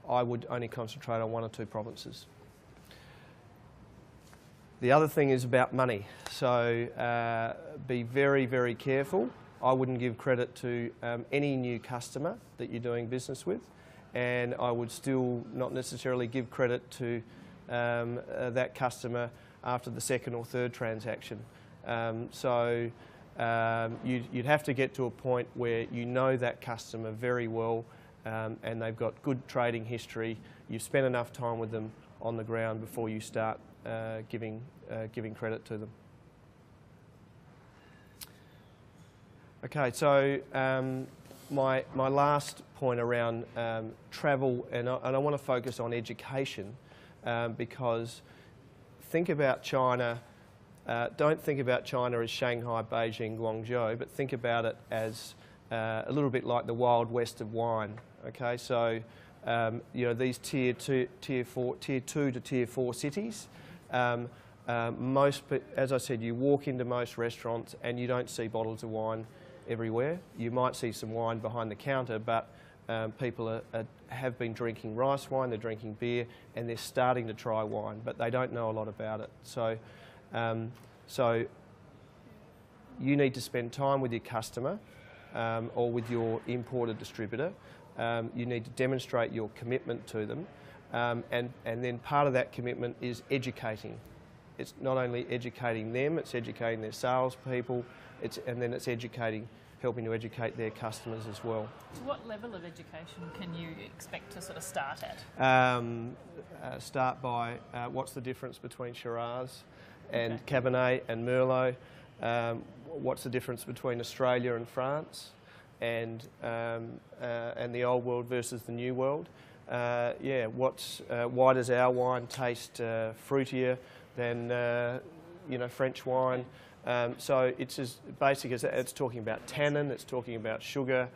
I would only concentrate on one or two provinces. The other thing is about money. So be very, very careful. I wouldn't give credit to any new customer that you're doing business with, and I would still not necessarily give credit to that customer after the second or third transaction. So you'd have to get to a point where you know that customer very well, and they've got good trading history. You've spent enough time with them on the ground before you start giving credit to them. Okay, so my last point around travel, and I want to focus on education, because think about China. Don't think about China as Shanghai, Beijing, Guangzhou, but think about it as a little bit like the Wild West of wine. Okay, so you know, these tier 2 to tier 4 cities. As I said, you walk into most restaurants and you don't see bottles of wine everywhere. You might see some wine behind the counter, but people have been drinking rice wine, they're drinking beer, and they're starting to try wine, but they don't know a lot about it. So you need to spend time with your customer or with your importer distributor. You need to demonstrate your commitment to them, and then part of that commitment is educating. It's not only educating them, it's educating their salespeople, and then it's helping to educate their customers as well. What level of education can you expect to sort of start at? Start by what's the difference between Shiraz and Cabernet and Merlot? What's the difference between Australia and France, and the old world versus the new world? Why does our wine taste fruitier than French wine? So it's as basic as that. It's talking about tannin, it's talking about sugar,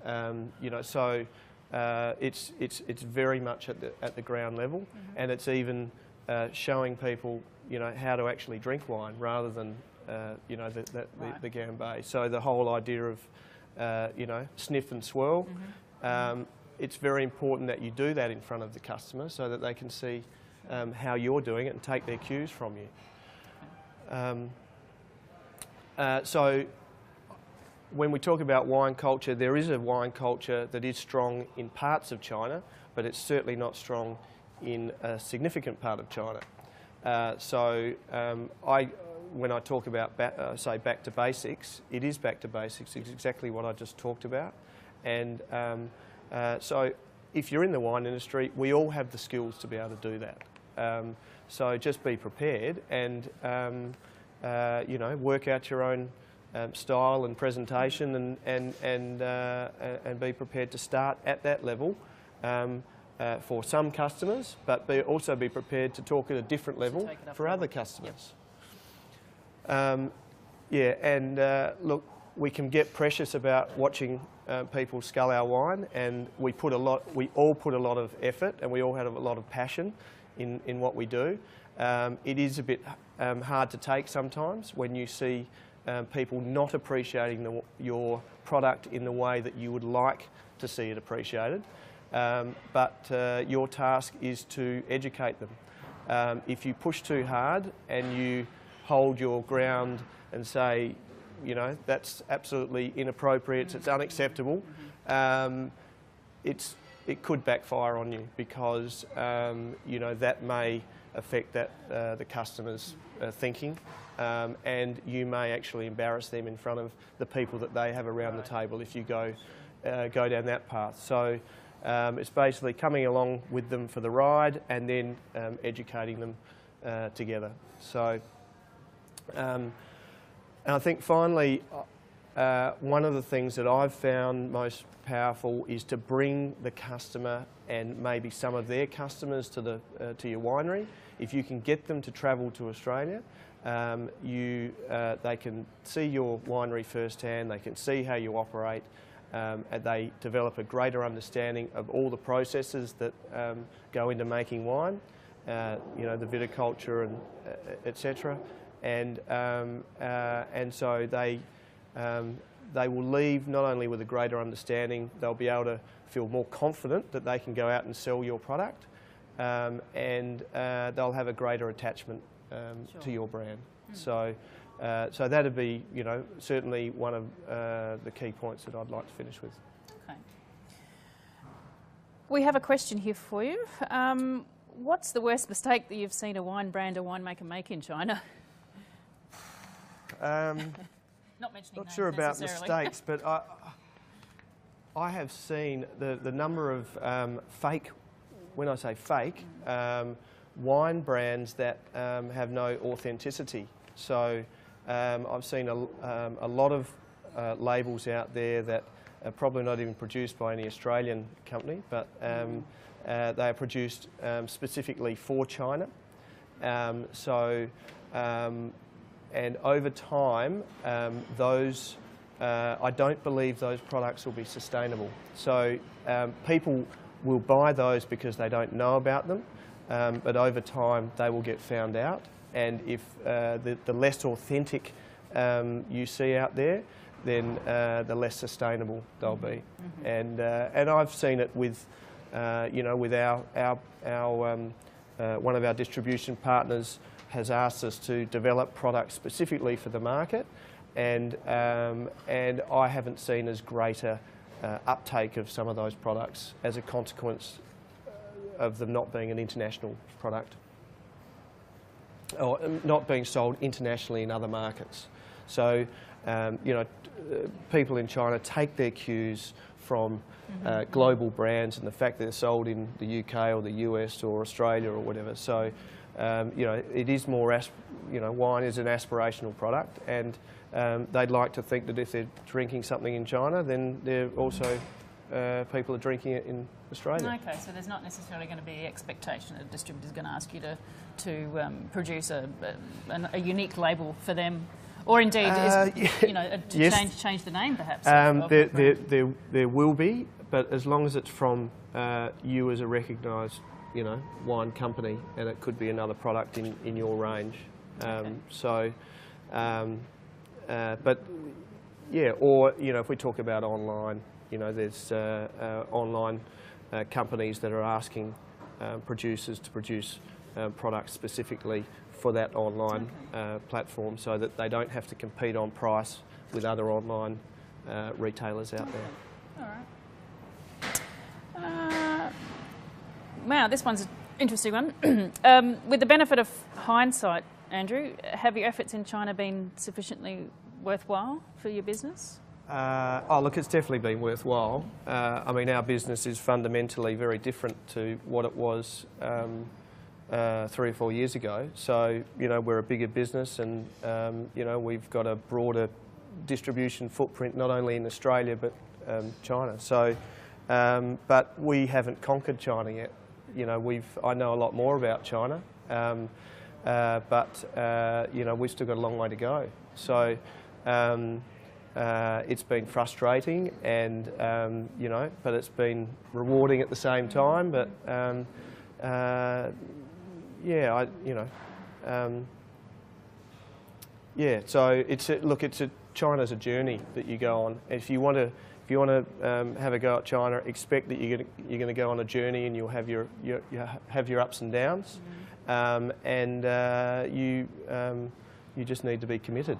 so it's very much at the ground level, and it's even showing people how to actually drink wine rather than the gambé. So the whole idea of sniff and swirl. It's very important that you do that in front of the customer so that they can see how you're doing it and take their cues from you. So when we talk about wine culture, there is a wine culture that is strong in parts of China, but it's certainly not strong in a significant part of China. When I talk about say back to basics, it is back to basics. It's exactly what I just talked about. And so if you're in the wine industry, we all have the skills to be able to do that. So just be prepared and work out your own style and presentation, and be prepared to start at that level for some customers, but also be prepared to talk at a different level for other customers. Look, we can get precious about watching people scull our wine, and we all put a lot of effort, and we all have a lot of passion in what we do. It is a bit hard to take sometimes when you see people not appreciating your product in the way that you would like to see it appreciated. But your task is to educate them. If you push too hard and you hold your ground and say, that's absolutely inappropriate, it's unacceptable, it could backfire on you, because that may affect the customer's thinking, and you may actually embarrass them in front of the people that they have around the table if you go down that path. So it's basically coming along with them for the ride and then educating them together. So, and I think finally, one of the things that I've found most powerful is to bring the customer and maybe some of their customers to your winery. If you can get them to travel to Australia, they can see your winery firsthand, they can see how you operate, and they develop a greater understanding of all the processes that go into making wine, the viticulture and etc. And so they will leave not only with a greater understanding, they'll be able to feel more confident that they can go out and sell your product, and they'll have a greater attachment to your brand. So that'd be, certainly one of the key points that I'd like to finish with. Okay. We have a question here for you. What's the worst mistake that you've seen a wine brand or winemaker make in China? Not mentioning Not sure about mistakes, but I have seen the number of fake, when I say fake, wine brands that have no authenticity. So I've seen a lot of labels out there that are probably not even produced by any Australian company, but they are produced specifically for China. And over time, I don't believe those products will be sustainable. So people will buy those because they don't know about them, but over time they will get found out. And if the less authentic you see out there, then the less sustainable they'll be. And I've seen it with, with our one of our distribution partners has asked us to develop products specifically for the market, and I haven't seen as greater uptake of some of those products as a consequence of them not being an international product or not being sold internationally in other markets. So, people in China take their cues from global brands and the fact that they're sold in the UK or the US or Australia or whatever. So, it is more, wine is an aspirational product, and they'd like to think that if they're drinking something in China, then they're also people are drinking it in Australia. Okay, so there's not necessarily going to be expectation that a distributor's going to ask you to produce a unique label for them, or indeed, yes. change the name perhaps. There will be, but as long as it's from you as a recognised, wine company, and it could be another product in your range. Okay. But yeah, or if we talk about online, there's online companies that are asking producers to produce products specifically for that online platform, so that they don't have to compete on price with other online retailers out there. All right. Wow, this one's an interesting one. With the benefit of hindsight, Andrew, have your efforts in China been sufficiently worthwhile for your business? Look, it's definitely been worthwhile. I mean, our business is fundamentally very different to what it was 3 or 4 years ago. So, we're a bigger business, and, we've got a broader distribution footprint, not only in Australia, but China. So, but we haven't conquered China yet. I know a lot more about China, but we've still got a long way to go. So, it's been frustrating, and but it's been rewarding at the same time. But So China's a journey that you go on. If you want to have a go at China, expect that you're going to go on a journey, and you'll have your ups and downs, you just need to be committed.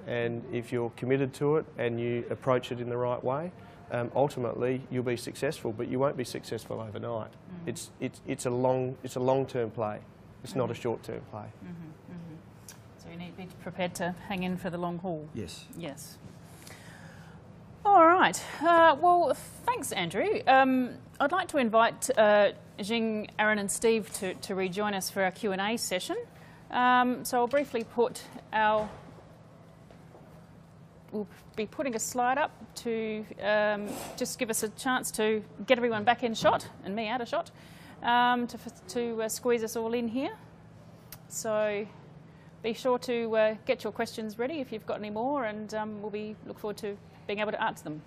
And if you're committed to it and you approach it in the right way, ultimately you'll be successful. But you won't be successful overnight. It's a long-term play. It's not a short-term play. So you need to be prepared to hang in for the long haul. Yes. Yes. All right. Well, thanks, Andrew. I'd like to invite Jing, Aaron and Steve to rejoin us for our Q&A session. So I'll briefly put we'll be putting a slide up to just give us a chance to get everyone back in shot, and me out of shot, to squeeze us all in here. So be sure to get your questions ready if you've got any more, and we'll look forward to being able to answer them.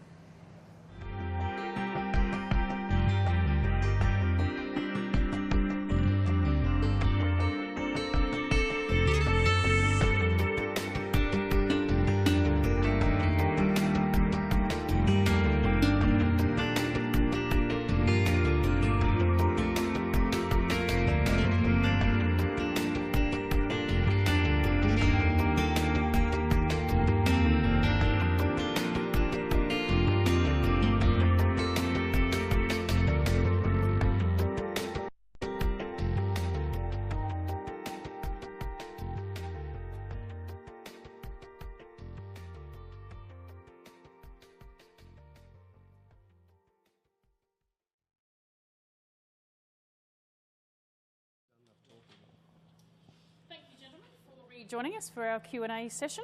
joining us for our Q&A session.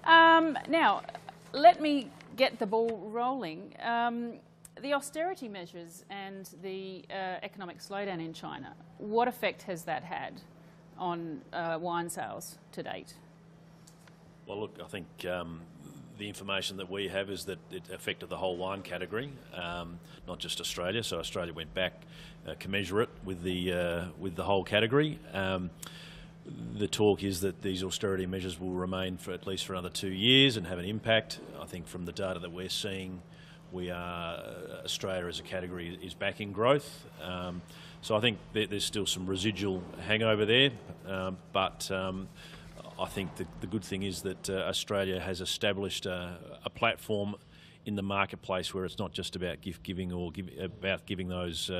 Now, let me get the ball rolling. The austerity measures and the economic slowdown in China, what effect has that had on wine sales to date? Well, look, I think the information that we have is that it affected the whole wine category, not just Australia. So Australia went back commensurate with the whole category. The talk is that these austerity measures will remain for at least for another 2 years and have an impact. I think from the data that we're seeing, Australia as a category is back in growth. So I think there's still some residual hangover there, but I think the good thing is that Australia has established a platform in the marketplace where it's not just about giving those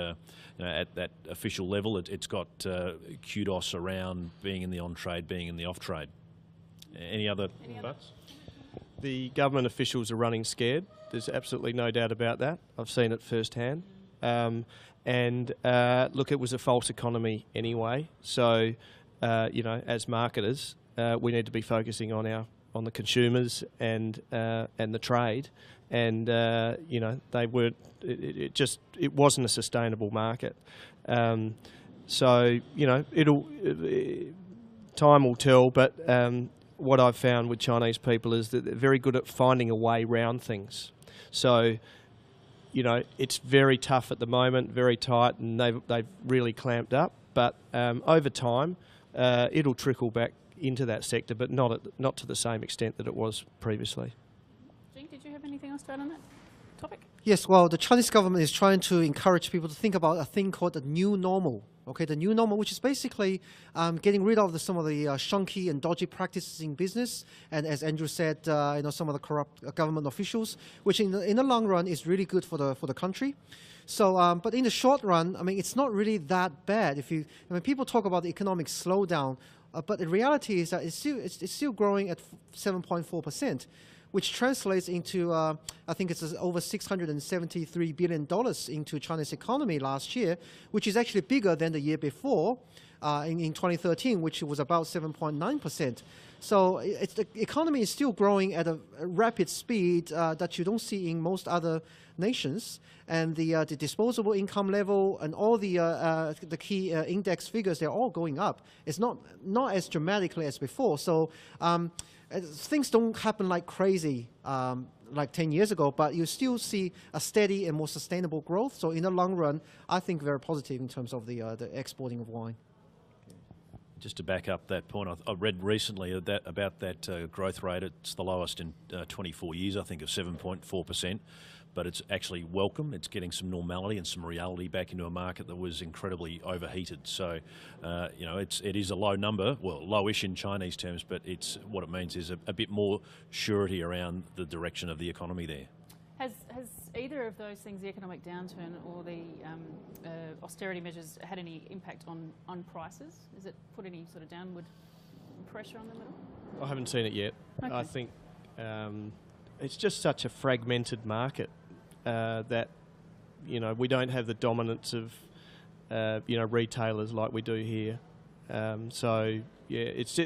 at that official level. It's got kudos around being in the on-trade, being in the off-trade. Any other thoughts? The government officials are running scared. There's absolutely no doubt about that. I've seen it firsthand. Look, it was a false economy anyway. So, as marketers, we need to be focusing on the consumers and the trade. And they weren't. It wasn't a sustainable market. Time will tell. But what I've found with Chinese people is that they're very good at finding a way around things. So, it's very tough at the moment, very tight, and they've really clamped up. But over time, it'll trickle back into that sector, but not to the same extent that it was previously. Jing, did you have anything else to add on that topic? Yes, well, the Chinese government is trying to encourage people to think about a thing called the new normal. Okay, the new normal, which is basically getting rid of some of the shonky and dodgy practices in business, and as Andrew said, some of the corrupt government officials, which in the long run is really good for the country. So, but in the short run, I mean, it's not really that bad. People talk about the economic slowdown, but the reality is that it's still growing at 7.4%. Which translates into, I think it's over $673 billion into China's economy last year, which is actually bigger than the year before, in 2013, which was about 7.9%. So the economy is still growing at a rapid speed that you don't see in most other nations. And the disposable income level and all the key index figures, they're all going up. It's not as dramatically as before. So things don't happen like crazy like 10 years ago, but you still see a steady and more sustainable growth. So in the long run, I think very positive in terms of the exporting of wine. Just to back up that point, I read recently about that growth rate. It's the lowest in 24 years, I think, of 7.4%. But it's actually welcome. It's getting some normality and some reality back into a market that was incredibly overheated. So, it is a low number, well, lowish in Chinese terms, but what it means is a bit more surety around the direction of the economy there. Has either of those things, the economic downturn or the austerity measures, had any impact on prices? Has it put any sort of downward pressure on them at all? I haven't seen it yet. Okay. I think it's just such a fragmented market that we don't have the dominance of retailers like we do here. So yeah, it's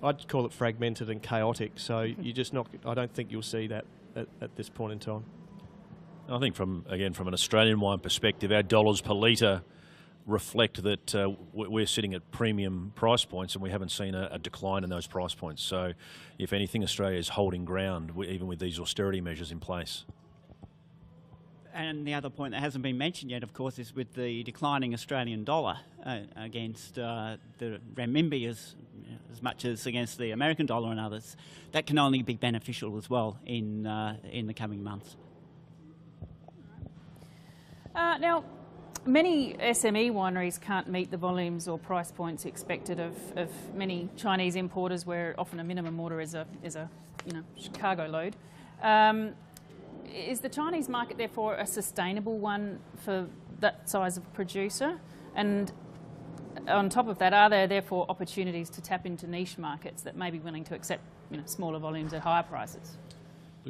I'd call it fragmented and chaotic. So I don't think you'll see that at this point in time. I think from an Australian wine perspective, our dollars per litre reflect that we're sitting at premium price points and we haven't seen a decline in those price points. So if anything, Australia is holding ground even with these austerity measures in place. And the other point that hasn't been mentioned yet, of course, is with the declining Australian dollar against the renminbi as much as against the American dollar and others, that can only be beneficial as well in the coming months. Now, many SME wineries can't meet the volumes or price points expected of many Chinese importers, where often a minimum order is a cargo load. Is the Chinese market therefore a sustainable one for that size of producer? And on top of that, are there therefore opportunities to tap into niche markets that may be willing to accept smaller volumes at higher prices?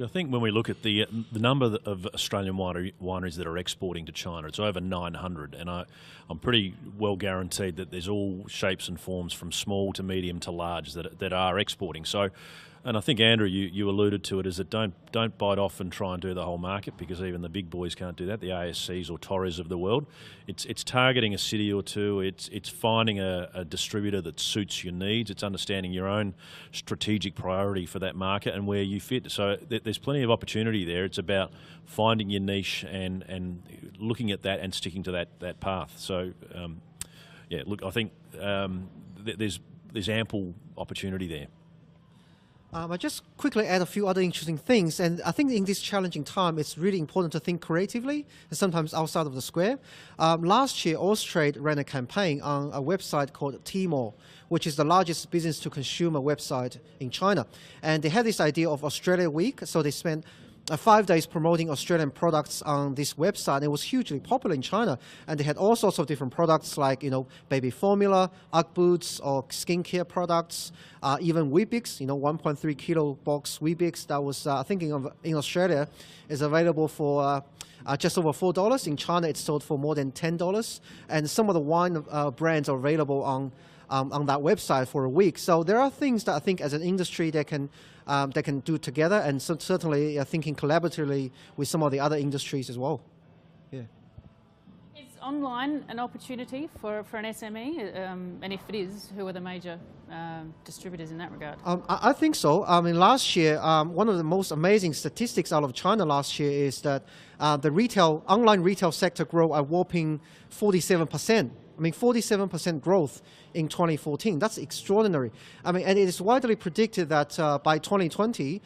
I think when we look at the number of Australian wineries that are exporting to China, it's over 900, and I'm pretty well guaranteed that there's all shapes and forms from small to medium to large that are exporting. So, and I think, Andrew, you alluded to it, is that don't bite off and try and do the whole market, because even the big boys can't do that, the ASCs or Torres of the world. It's targeting a city or two, it's finding a distributor that suits your needs, it's understanding your own strategic priority for that market and where you fit. So there's plenty of opportunity there. It's about finding your niche and looking at that and sticking to that path. So, yeah, look, I think there's ample opportunity there. I just quickly add a few other interesting things, and I think in this challenging time, it's really important to think creatively and sometimes outside of the square. Last year, Austrade ran a campaign on a website called Tmall, which is the largest business-to-consumer website in China. And they had this idea of Australia Week, so they spent 5 days promoting Australian products on this website. It was hugely popular in China, and they had all sorts of different products like, baby formula, UGG boots, or skincare products, even Weet-Bix, 1.3 kilo box Weet-Bix that was, I think in Australia, is available for just over $4. In China, it's sold for more than $10, and some of the wine brands are available on that website for a week. So there are things that I think as an industry they can do together, and certainly thinking collaboratively with some of the other industries as well. Yeah. Is online an opportunity for an SME? And if it is, who are the major distributors in that regard? I think so. Last year, one of the most amazing statistics out of China last year is that the online retail sector grew a whopping 47%. 47% growth in 2014. That's extraordinary. And it is widely predicted that by 2020,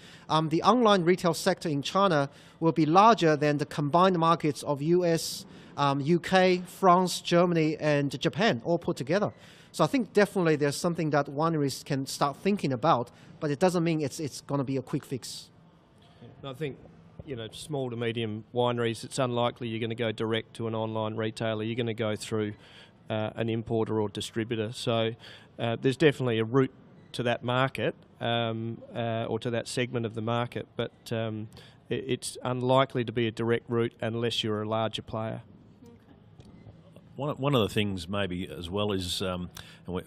the online retail sector in China will be larger than the combined markets of US, UK, France, Germany, and Japan all put together. So I think definitely there's something that wineries can start thinking about, but it doesn't mean it's going to be a quick fix. I think, small to medium wineries, it's unlikely you're going to go direct to an online retailer. You're going to go through an importer or distributor. So there's definitely a route to that market or to that segment of the market, but it's unlikely to be a direct route unless you're a larger player. One of the things maybe as well is, and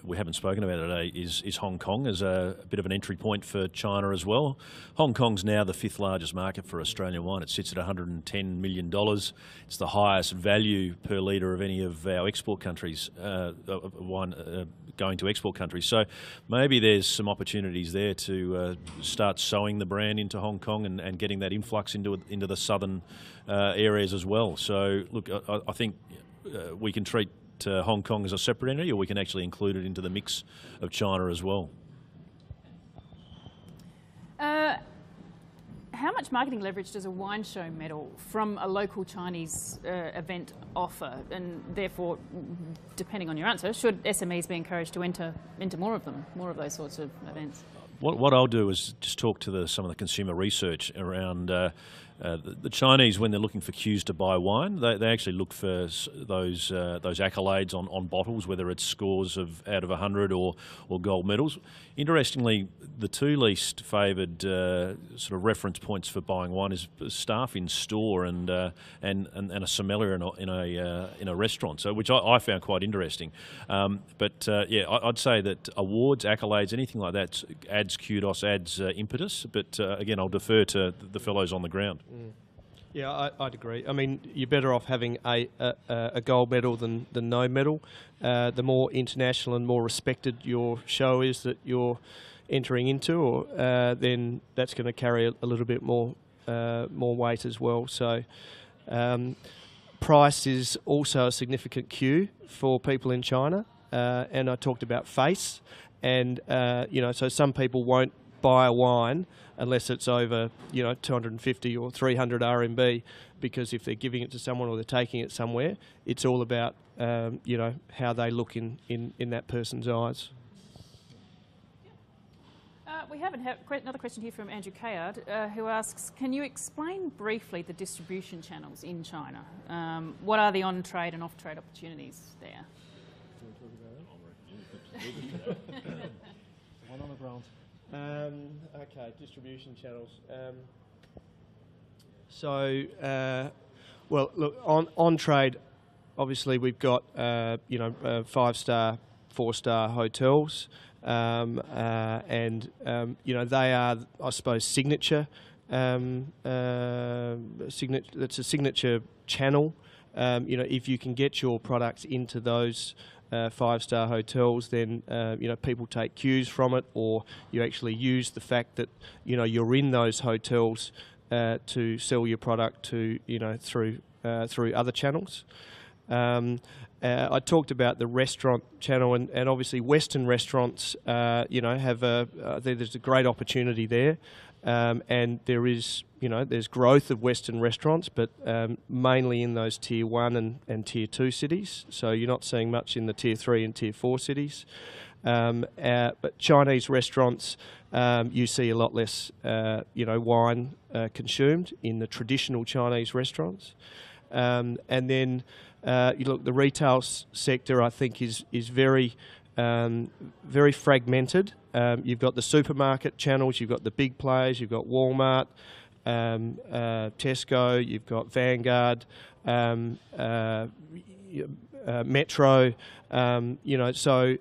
we haven't spoken about it today, is Hong Kong as a bit of an entry point for China as well. Hong Kong's now the 5th largest market for Australian wine. It sits at $110 million. It's the highest value per litre of any of our export countries, wine going to export countries. So maybe there's some opportunities there to start sowing the brand into Hong Kong and getting that influx into the southern areas as well. So look, I think we can treat Hong Kong as a separate entity, or we can actually include it into the mix of China as well. How much marketing leverage does a wine show medal from a local Chinese event offer? And therefore, depending on your answer, should SMEs be encouraged to enter more of them, more of those sorts of events? What I'll do is just talk to some of the consumer research around the Chinese. When they're looking for cues to buy wine, they actually look for those accolades on bottles, whether it's scores out of 100 or gold medals. Interestingly, the two least favoured sort of reference points for buying wine is staff in store and a sommelier in a restaurant. So, which I found quite interesting. I'd say that awards, accolades, anything like that adds kudos, adds impetus. But again, I'll defer to the fellows on the ground. Yeah, I'd agree. You're better off having a gold medal than no medal. The more international and more respected your show is that you're entering into, then that's going to carry a little bit more weight as well. So price is also a significant cue for people in China. And I talked about face. And, so some people won't buy a wine unless it's over, 250 or 300 RMB, because if they're giving it to someone or they're taking it somewhere, it's all about, how they look in that person's eyes. We have another question here from Andrew Kayard, who asks, can you explain briefly the distribution channels in China? What are the on-trade and off-trade opportunities there? One on the ground. Okay, distribution channels. So, well, look, on trade, obviously we've got 5-star, 4-star hotels, and they are, I suppose, signature. It's a signature channel. If you can get your products into those 5-star hotels, then people take cues from it, or you actually use the fact that you're in those hotels to sell your product to through other channels. I talked about the restaurant channel, and obviously Western restaurants, there's a great opportunity there, and there is, there's growth of Western restaurants, but mainly in those Tier 1 and Tier 2 cities. So you're not seeing much in the Tier 3 and Tier 4 cities. But Chinese restaurants, you see a lot less, wine consumed in the traditional Chinese restaurants. And then you look, the retail sector, I think, is very very fragmented. You've got the supermarket channels, you've got the big players, you've got Walmart, Tesco, you've got Vanguard, Metro. So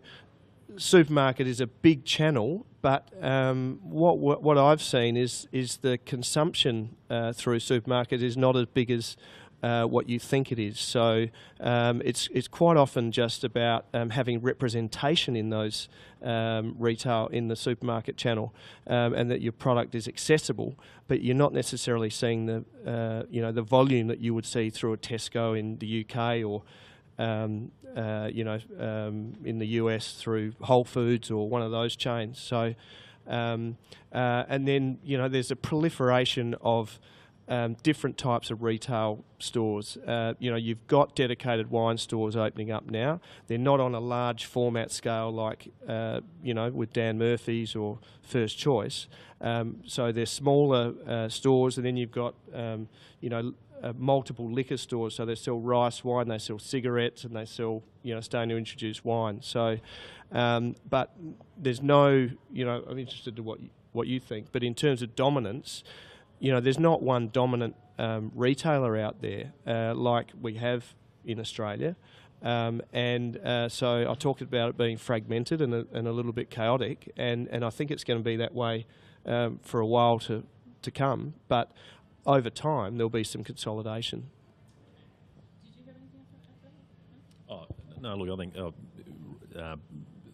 supermarket is a big channel, but what I've seen is the consumption through supermarket is not as big as what you think it is. So it's quite often just about having representation in those retail, in the supermarket channel, and that your product is accessible, but you're not necessarily seeing the the volume that you would see through a Tesco in the UK, or in the US through Whole Foods or one of those chains. So and then there's a proliferation of different types of retail stores. You've got dedicated wine stores opening up now. They're not on a large format scale like, with Dan Murphy's or First Choice. So they're smaller stores, and then you've got, multiple liquor stores. So they sell rice wine, they sell cigarettes, and they sell, starting to introduce wine. So, but there's no, I'm interested to what you think, but in terms of dominance, there's not one dominant retailer out there like we have in Australia. So I talked about it being fragmented and a little bit chaotic, and I think it's going to be that way for a while to come. But over time, there'll be some consolidation. Did you have anything else to add? No, look, I think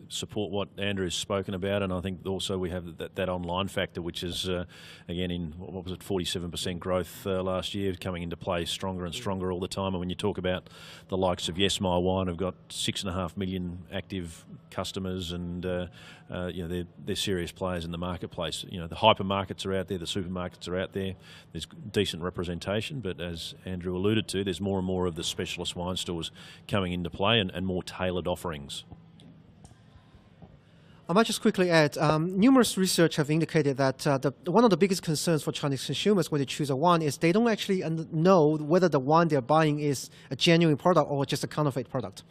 support what Andrew has spoken about, and I think also we have that online factor, which is again in what was it, 47% growth last year, coming into play stronger and stronger all the time. And when you talk about the likes of Yes My Wine, have got 6.5 million active customers, and they're serious players in the marketplace. The hypermarkets are out there, the supermarkets are out there. There's decent representation, but as Andrew alluded to, there's more and more of the specialist wine stores coming into play, and more tailored offerings. I might just quickly add, numerous research have indicated that one of the biggest concerns for Chinese consumers when they choose a wine is they don't actually know whether the wine they're buying is a genuine product or just a counterfeit product.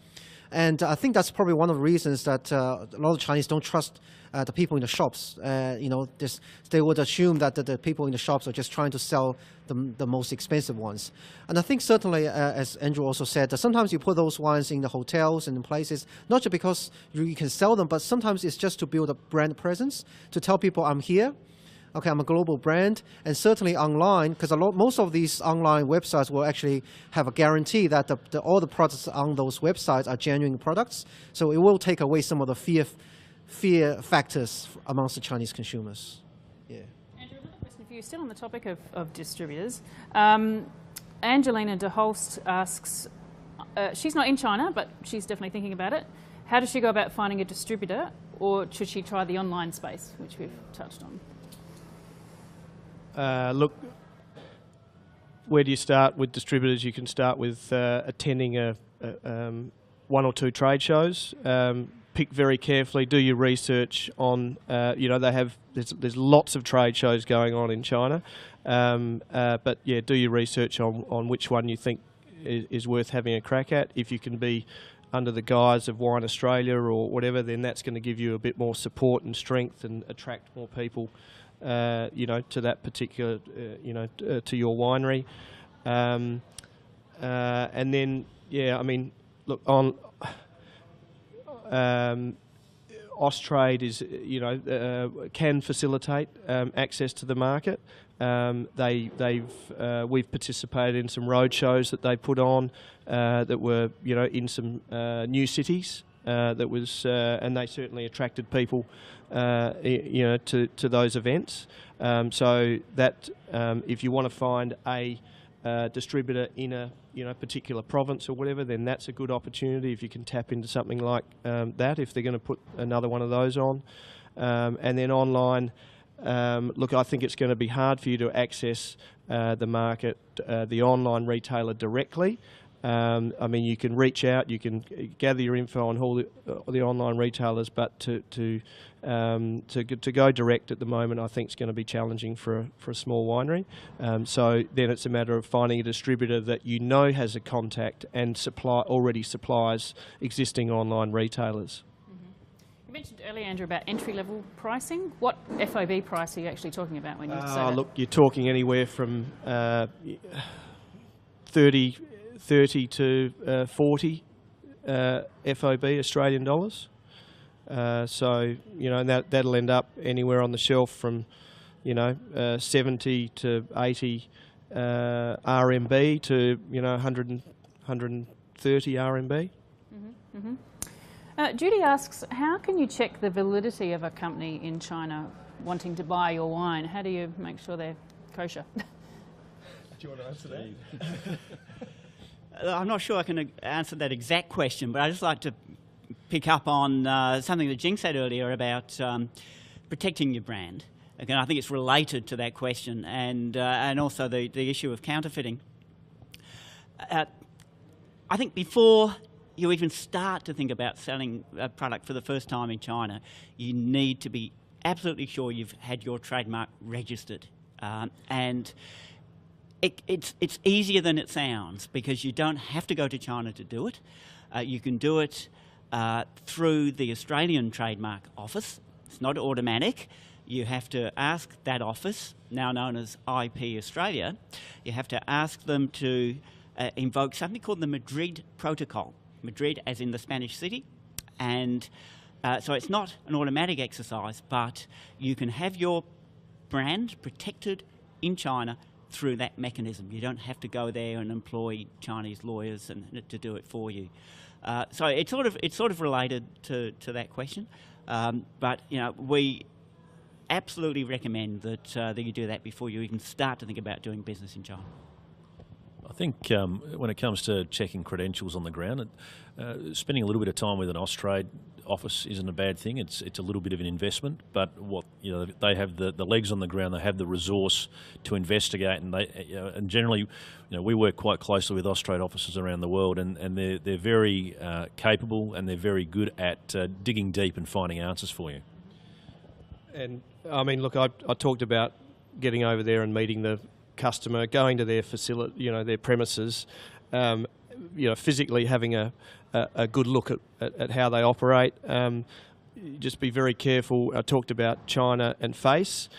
And I think that's probably one of the reasons that a lot of Chinese don't trust the people in the shops. They would assume that the people in the shops are just trying to sell the most expensive ones. And I think certainly, as Andrew also said, that sometimes you put those wines in the hotels and in places, not just because you can sell them, but sometimes it's just to build a brand presence, to tell people I'm here. Okay, I'm a global brand, and certainly online, because most of these online websites will actually have a guarantee that all the products on those websites are genuine products. So it will take away some of the fear factors amongst the Chinese consumers. Yeah. Andrew, another question for you, still on the topic of distributors. Angelina de Holst asks, she's not in China, but she's definitely thinking about it. How does she go about finding a distributor, or should she try the online space, which we've touched on? Look, where do you start with distributors? You can start with attending one or two trade shows. Pick very carefully. Do your research on. There's lots of trade shows going on in China, but yeah, do your research on which one you think is worth having a crack at. If you can be under the guise of Wine Australia or whatever, then that's going to give you a bit more support and strength and attract more people to that particular, to your winery. And then, yeah, I mean, look, on Austrade is, can facilitate access to the market. We've participated in some road shows that they put on that were, in some new cities. And they certainly attracted people, to those events. So that if you want to find a distributor in a particular province or whatever, then that's a good opportunity if you can tap into something like that, if they're going to put another one of those on. And then online, look, I think it's going to be hard for you to access the market, the online retailer directly. I mean, you can reach out, you can gather your info on all the online retailers, but to go direct at the moment, I think is going to be challenging for a small winery. So then it's a matter of finding a distributor that has a contact and already supplies existing online retailers. You mentioned earlier, Andrew, about entry-level pricing. What FOB price are you actually talking about when you say that? Look, you're talking anywhere from 30 to 40 FOB Australian dollars. So, and that'll end up anywhere on the shelf from, 70 to 80 RMB to, 130 RMB. Judy asks, how can you check the validity of a company in China wanting to buy your wine? How do you make sure they're kosher? Do you want to answer that? I'm not sure I can answer that exact question, but I'd just like to pick up on something that Jing said earlier about protecting your brand. Again, I think it's related to that question, and also the issue of counterfeiting. I think before you even start to think about selling a product for the first time in China, you need to be absolutely sure you've had your trademark registered. And it's easier than it sounds, because you don't have to go to China to do it. You can do it through the Australian Trademark Office. It's not automatic. You have to ask that office, now known as IP Australia, you have to ask them to invoke something called the Madrid Protocol. Madrid as in the Spanish city. And so it's not an automatic exercise, but you can have your brand protected in China through that mechanism. You don't have to go there and employ Chinese lawyers to do it for you. So it's sort of related to that question, but we absolutely recommend that you do that before you even start to think about doing business in China. I think when it comes to checking credentials on the ground, spending a little bit of time with an Austrade office isn't a bad thing. It's a little bit of an investment, but they have the legs on the ground. They have the resource to investigate, and and generally, we work quite closely with Austrade offices around the world, and they're very capable, and they're very good at digging deep and finding answers for you. And I mean, look, I talked about getting over there and meeting the customer, going to their facility, their premises, physically having a good look at how they operate. Just be very careful. I talked about China and face.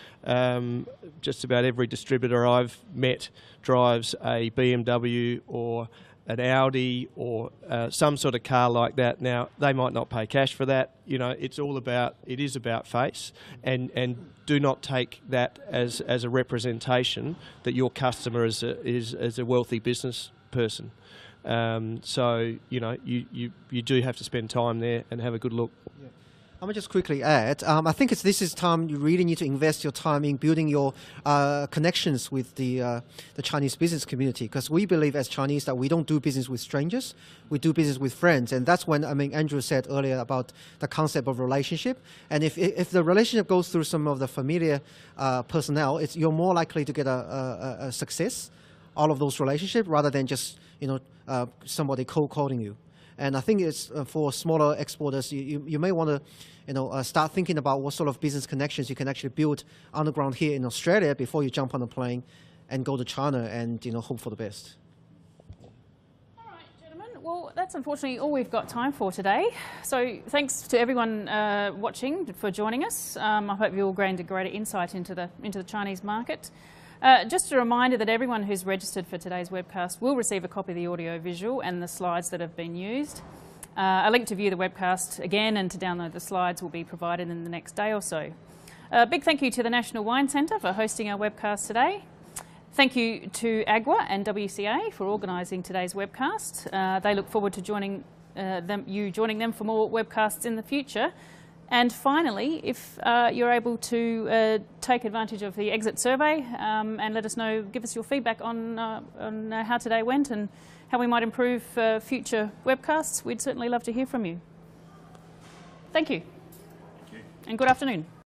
Just about every distributor I've met drives a BMW or an Audi or some sort of car like that. Now, they might not pay cash for that. It is about face, and do not take that as a representation that your customer is a wealthy business person. So you do have to spend time there and have a good look. Yeah. Let me just quickly add, I think this is time you really need to invest your time in building your connections with the Chinese business community, because we believe as Chinese that we don't do business with strangers, we do business with friends. And that's when, Andrew said earlier about the concept of relationship. And if the relationship goes through some of the familiar personnel, you're more likely to get a success out of those relationships rather than just somebody cold calling you. And I think it's for smaller exporters, you may want to start thinking about what sort of business connections you can actually build on the ground here in Australia before you jump on a plane and go to China and hope for the best. All right, gentlemen. Well, That's unfortunately all we've got time for today. So thanks to everyone watching for joining us. I hope you all gained a greater insight into the Chinese market. Just a reminder that everyone who's registered for today's webcast will receive a copy of the audio visual and the slides that have been used. A link to view the webcast again and to download the slides will be provided in the next day or so. A big thank you to the National Wine Centre for hosting our webcast today. Thank you to AGWA and WCA for organising today's webcast. They look forward to joining them for more webcasts in the future. And finally, if you're able to take advantage of the exit survey and let us know, give us your feedback on how today went and how we might improve future webcasts, we'd certainly love to hear from you. Thank you. Thank you. And good afternoon.